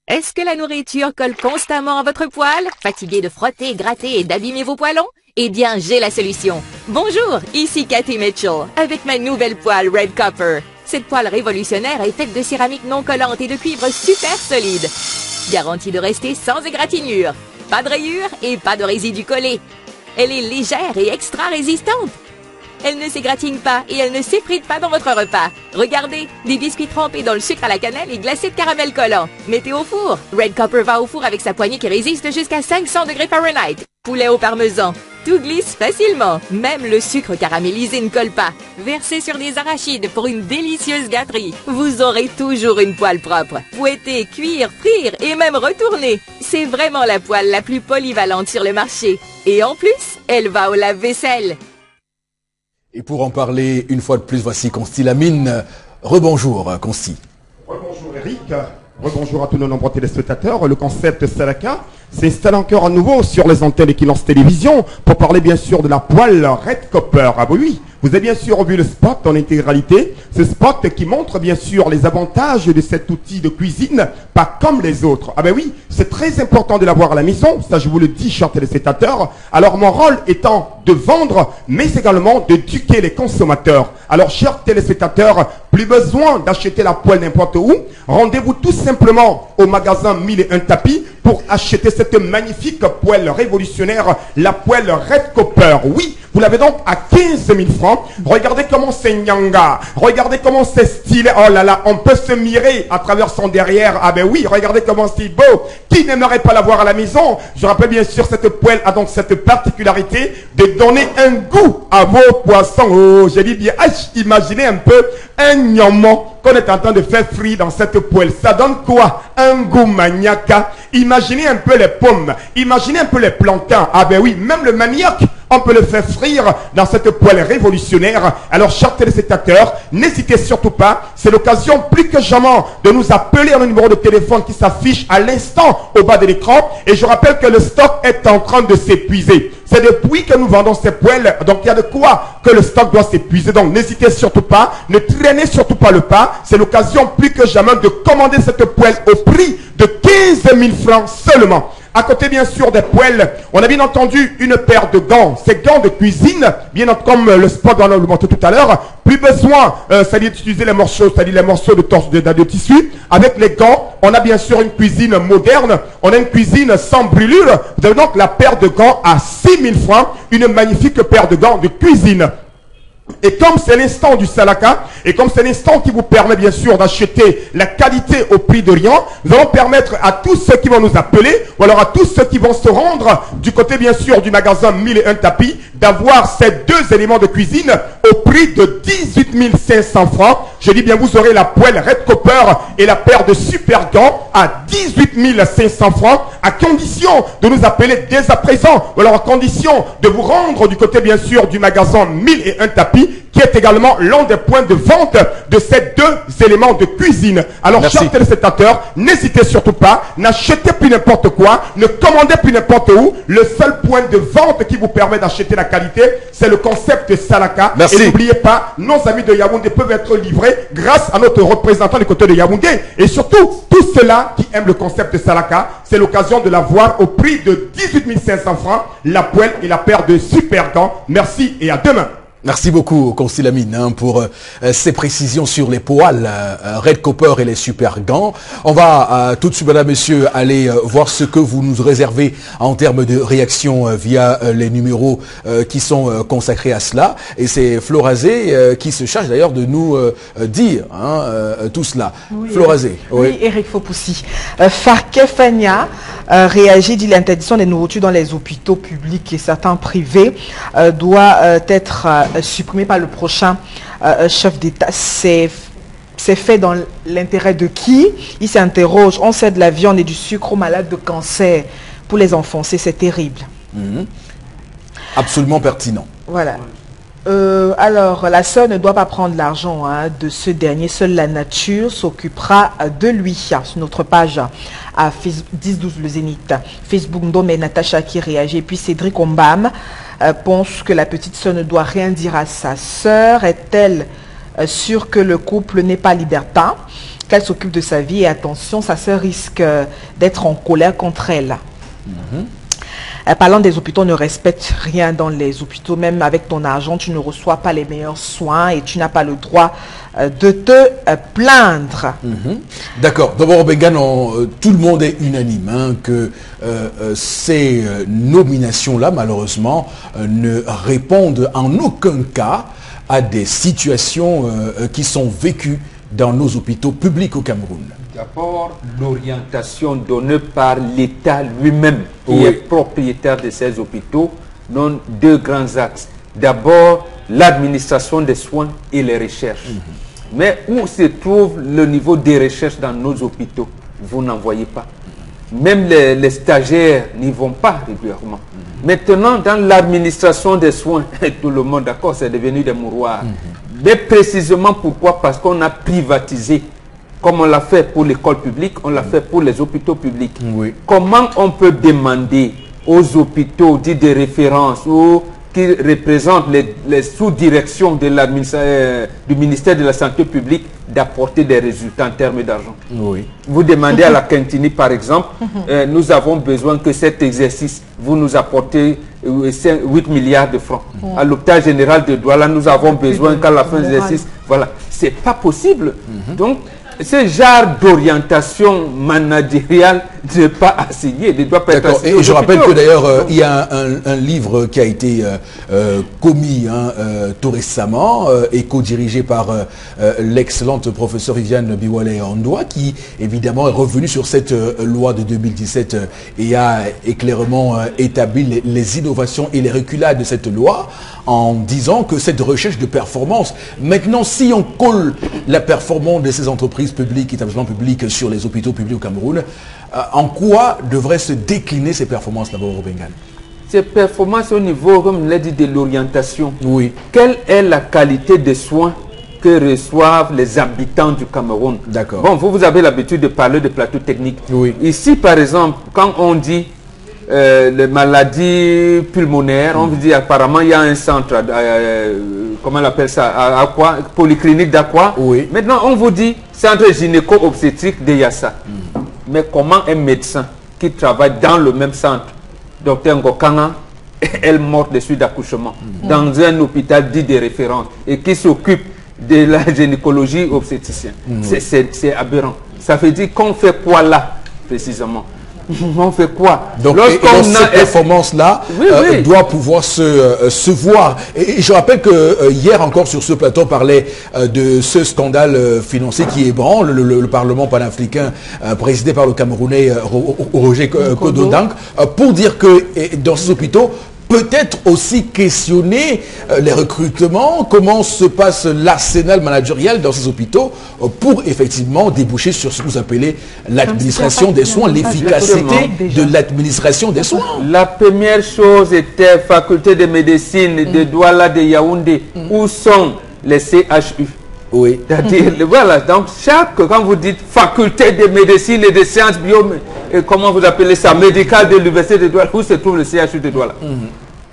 Est-ce que la nourriture colle constamment à votre poêle? Fatigué de frotter, gratter et d'abîmer vos poêlons? Eh bien, j'ai la solution. Bonjour, ici Cathy Mitchell, avec ma nouvelle poêle Red Copper. Cette poêle révolutionnaire est faite de céramique non collante et de cuivre super solide. Garantie de rester sans égratignure. Pas de rayures et pas de résidus collés. Elle est légère et extra résistante. Elle ne s'égratigne pas et elle ne s'effrite pas dans votre repas. Regardez, des biscuits trempés dans le sucre à la cannelle et glacés de caramel collant. Mettez au four. Red Copper va au four avec sa poignée qui résiste jusqu'à 500 degrés Fahrenheit. Poulet au parmesan. Tout glisse facilement. Même le sucre caramélisé ne colle pas. Versez sur des arachides pour une délicieuse gâterie. Vous aurez toujours une poêle propre. Fouetter, cuire, frire et même retourner. C'est vraiment la poêle la plus polyvalente sur le marché. Et en plus, elle va au lave-vaisselle. Et pour en parler une fois de plus, voici Consti Lamine. Rebonjour Consti. Rebonjour Eric. Rebonjour à tous nos nombreux téléspectateurs. Le concept Salaka s'installe encore à nouveau sur les antennes d'Equinox Télévision pour parler bien sûr de la poêle Red Copper. Ah oui, vous avez bien sûr vu le spot en intégralité. Ce spot qui montre bien sûr les avantages de cet outil de cuisine, pas comme les autres. Ah ben oui, c'est très important de l'avoir à la maison, ça je vous le dis chers téléspectateurs. Alors mon rôle étant de vendre, mais également d'éduquer les consommateurs. Alors chers téléspectateurs, plus besoin d'acheter la poêle n'importe où. Rendez-vous tout simplement au magasin 1001 Tapis pour acheter cette magnifique poêle révolutionnaire, la poêle Red Copper. Oui, vous l'avez donc à 15 000 francs. Regardez comment c'est nyanga. Regardez comment c'est stylé. Oh là là, on peut se mirer à travers son derrière. Ah ben oui, regardez comment c'est beau. Qui n'aimerait pas l'avoir à la maison? Je rappelle bien sûr, cette poêle a donc cette particularité de donner un goût à vos poissons. Oh, j'ai dit bien, imaginez un peu un gnomon qu'on est en train de faire frire dans cette poêle. Ça donne quoi? Un goût maniaque. Imaginez un peu les pommes. Imaginez un peu les plantains. Ah ben oui, même le manioc, on peut le faire frire dans cette poêle révolutionnaire. Alors, chers téléspectateurs, n'hésitez surtout pas. C'est l'occasion plus que jamais de nous appeler à un numéro de téléphone qui s'affiche à l'instant au bas de l'écran. Et je rappelle que le stock est en train de s'épuiser. C'est depuis que nous vendons ces poêles. Donc, il y a de quoi que le stock doit s'épuiser. Donc, n'hésitez surtout pas. Ne traînez surtout pas le pas. C'est l'occasion plus que jamais de commander cette poêle au prix de 15 000 francs seulement. À côté bien sûr des poêles, on a bien entendu une paire de gants. Ces gants de cuisine, bien entendu comme le spot dans le montre tout à l'heure, plus besoin, c'est-à-dire d'utiliser les morceaux, c'est-à-dire les morceaux de tissu. Avec les gants, on a bien sûr une cuisine moderne, on a une cuisine sans brûlure. Vous avez donc la paire de gants à 6 000 francs, une magnifique paire de gants de cuisine. Et comme c'est l'instant du Salaka, et comme c'est l'instant qui vous permet bien sûr d'acheter la qualité au prix de rien, nous allons permettre à tous ceux qui vont nous appeler, ou alors à tous ceux qui vont se rendre du côté bien sûr du magasin 1001 Tapis, d'avoir ces deux éléments de cuisine au prix de 18 500 francs. Je dis bien, vous aurez la poêle Red Copper et la paire de super gants à 18 500 francs, à condition de nous appeler dès à présent, ou alors à condition de vous rendre du côté bien sûr du magasin 1001 Tapis, qui est également l'un des points de vente de ces deux éléments de cuisine. Alors, chers téléspectateurs, n'hésitez surtout pas, n'achetez plus n'importe quoi, ne commandez plus n'importe où. Le seul point de vente qui vous permet d'acheter la qualité, c'est le concept Salaka. Merci. Et n'oubliez pas, nos amis de Yaoundé peuvent être livrés grâce à notre représentant du côté de Yaoundé. Et surtout, tous ceux-là qui aiment le concept Salaka, c'est l'occasion de l'avoir au prix de 18 500 francs, la poêle et la paire de super gants. Merci et à demain. Merci beaucoup, Consilamine, pour ces précisions sur les poils, Red Copper et les super gants. On va tout de suite, madame, monsieur, aller voir ce que vous nous réservez en termes de réaction via les numéros qui sont consacrés à cela. Et c'est Florazé qui se charge d'ailleurs de nous dire tout cela. Oui, Florazé. Oui, Eric Fopoussi. Farke Fania réagit, dit l'interdiction des nourritures dans les hôpitaux publics et certains privés doit être supprimé par le prochain chef d'État. C'est fait dans l'intérêt de qui? Il s'interroge. On sait de la viande et du sucre aux malades de cancer pour les enfoncer. C'est terrible. Absolument pertinent. Voilà. Alors, la sœur ne doit pas prendre l'argent de ce dernier. Seule la nature s'occupera de lui. Sur notre page à 10-12 le Zénith. Facebook, Ndome et Natacha qui réagit. Et puis Cédric Ombam pense que la petite sœur ne doit rien dire à sa sœur. Est-elle sûre que le couple n'est pas libertin? Qu'elle s'occupe de sa vie et attention, sa sœur risque d'être en colère contre elle. Parlant des hôpitaux, on ne respecte rien dans les hôpitaux. Même avec ton argent, tu ne reçois pas les meilleurs soins et tu n'as pas le droit de te plaindre. D'accord. D'abord, Bengan, tout le monde est unanime que ces nominations-là, malheureusement, ne répondent en aucun cas à des situations qui sont vécues dans nos hôpitaux publics au Cameroun. D'abord, l'orientation donnée par l'État lui-même, qui est propriétaire de ces hôpitaux, donne deux grands axes. D'abord, l'administration des soins et les recherches. Mais où se trouve le niveau des recherches dans nos hôpitaux? Vous n'en voyez pas. Même les stagiaires n'y vont pas régulièrement. Maintenant, dans l'administration des soins, tout le monde, d'accord, c'est devenu des mouroirs. Mais précisément pourquoi? Parce qu'on a privatisé. Comme on l'a fait pour l'école publique, on l'a fait pour les hôpitaux publics. Comment on peut demander aux hôpitaux dits de référence ou qui représentent les sous-directions du ministère de la Santé publique d'apporter des résultats en termes d'argent? Vous demandez à la Quintini, par exemple, nous avons besoin que cet exercice, vous nous apportez 8 milliards de francs. À l'hôpital général de Douala, nous avons besoin qu'à la fin de l'exercice, voilà. C'est pas possible. Donc, ce genre d'orientation managériale n'est pas assigné, ne doit pas être assigné. Et je rappelle que d'ailleurs, il y a un livre qui a été commis tout récemment et co-dirigé par l'excellente professeure Viviane Biwale-Ondoa, qui évidemment est revenue sur cette loi de 2017 et a clairement établi les innovations et les reculades de cette loi en disant que cette recherche de performance, maintenant si on colle la performance de ces entreprises publiques, établissements publics sur les hôpitaux publics au Cameroun, en quoi devraient se décliner ces performances là-bas au Bengale? Ces performances au niveau, comme je l'ai dit, de l'orientation. Quelle est la qualité des soins que reçoivent les habitants du Cameroun? D'accord. Bon, vous avez l'habitude de parler de plateaux techniques. Ici, par exemple, quand on dit les maladies pulmonaires, on vous dit apparemment il y a un centre, comment on appelle ça, Aqua, polyclinique d'Aqua. Maintenant, on vous dit centre gynéco-obstétrique de Yassa. Mais comment un médecin qui travaille dans le même centre, docteur Ngokanga, elle morte de suite d'accouchement, dans un hôpital dit de référence et qui s'occupe de la gynécologie obstétricienne? C'est aberrant. Ça veut dire qu'on fait quoi là, précisément? On fait quoi? Donc, cette performance-là doit pouvoir se voir. Et je rappelle que hier encore sur ce plateau, on parlait de ce scandale financier qui ébranle le Parlement panafricain présidé par le Camerounais Roger Kododank, pour dire que dans ces hôpitaux, peut-être aussi questionner les recrutements, comment se passe l'arsenal managérial dans ces hôpitaux pour effectivement déboucher sur ce que vous appelez l'administration des soins, l'efficacité de l'administration des soins. La première chose était faculté de médecine de Douala de Yaoundé. Où sont les CHU? C'est-à-dire, voilà, donc quand vous dites faculté de médecine et de sciences bio, comment vous appelez ça, médicale de l'université de Douala, où se trouve le CHU de Douala?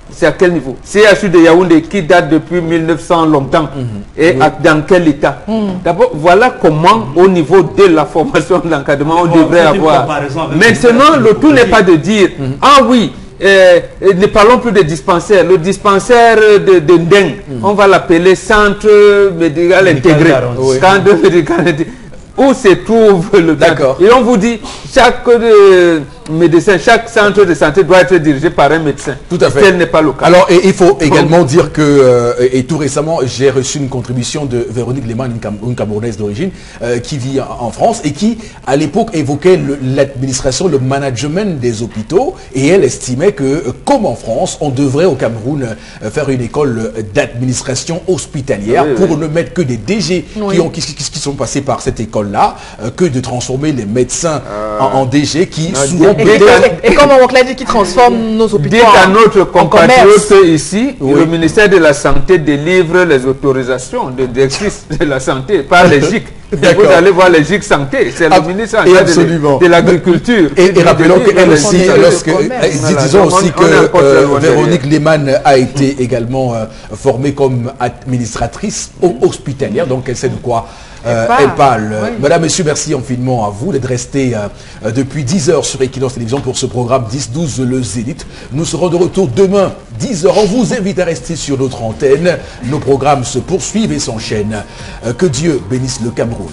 C'est à quel niveau? CHU de Yaoundé qui date depuis 1900 longtemps. Et dans quel état? D'abord, voilà comment au niveau de la formation de l'encadrement on devrait avoir. Maintenant, le tout n'est pas de dire, ah oui, ne parlons plus de dispensaires. Le dispensaire de Ndeng, on va l'appeler centre médical intégré. Centre médical intégré. Où se trouve le... D'accord. Et on vous dit, chaque médecin, chaque centre de santé doit être dirigé par un médecin. Tout à fait. Tel n'est pas le cas. Alors, et il faut également dire que, et tout récemment, j'ai reçu une contribution de Véronique Lehmann, une Camerounaise d'origine, qui vit en France et qui, à l'époque, évoquait l'administration, le management des hôpitaux. Et elle estimait que, comme en France, on devrait au Cameroun faire une école d'administration hospitalière pour ne mettre que des DG qui sont passés par cette école-là, que de transformer les médecins en DG qui souvent... Et comme on l'a dit, qui transforme nos hôpitaux dites à notre compatriote ici, le ministère de la Santé délivre les autorisations de directrice de la santé par les GIC. Vous allez voir les GIC Santé, c'est le ministre de l'Agriculture. Et rappelons qu'elle aussi, disons aussi que Véronique Lehmann a été également formée comme administratrice hospitalière, donc elle sait de quoi elle parle. Oui. Madame, Monsieur, merci infiniment à vous d'être resté depuis 10 heures sur Equinox Télévision pour ce programme 10-12 le Zénith. Nous serons de retour demain 10 heures. On vous invite à rester sur notre antenne. Nos programmes se poursuivent et s'enchaînent. Que Dieu bénisse le Cameroun.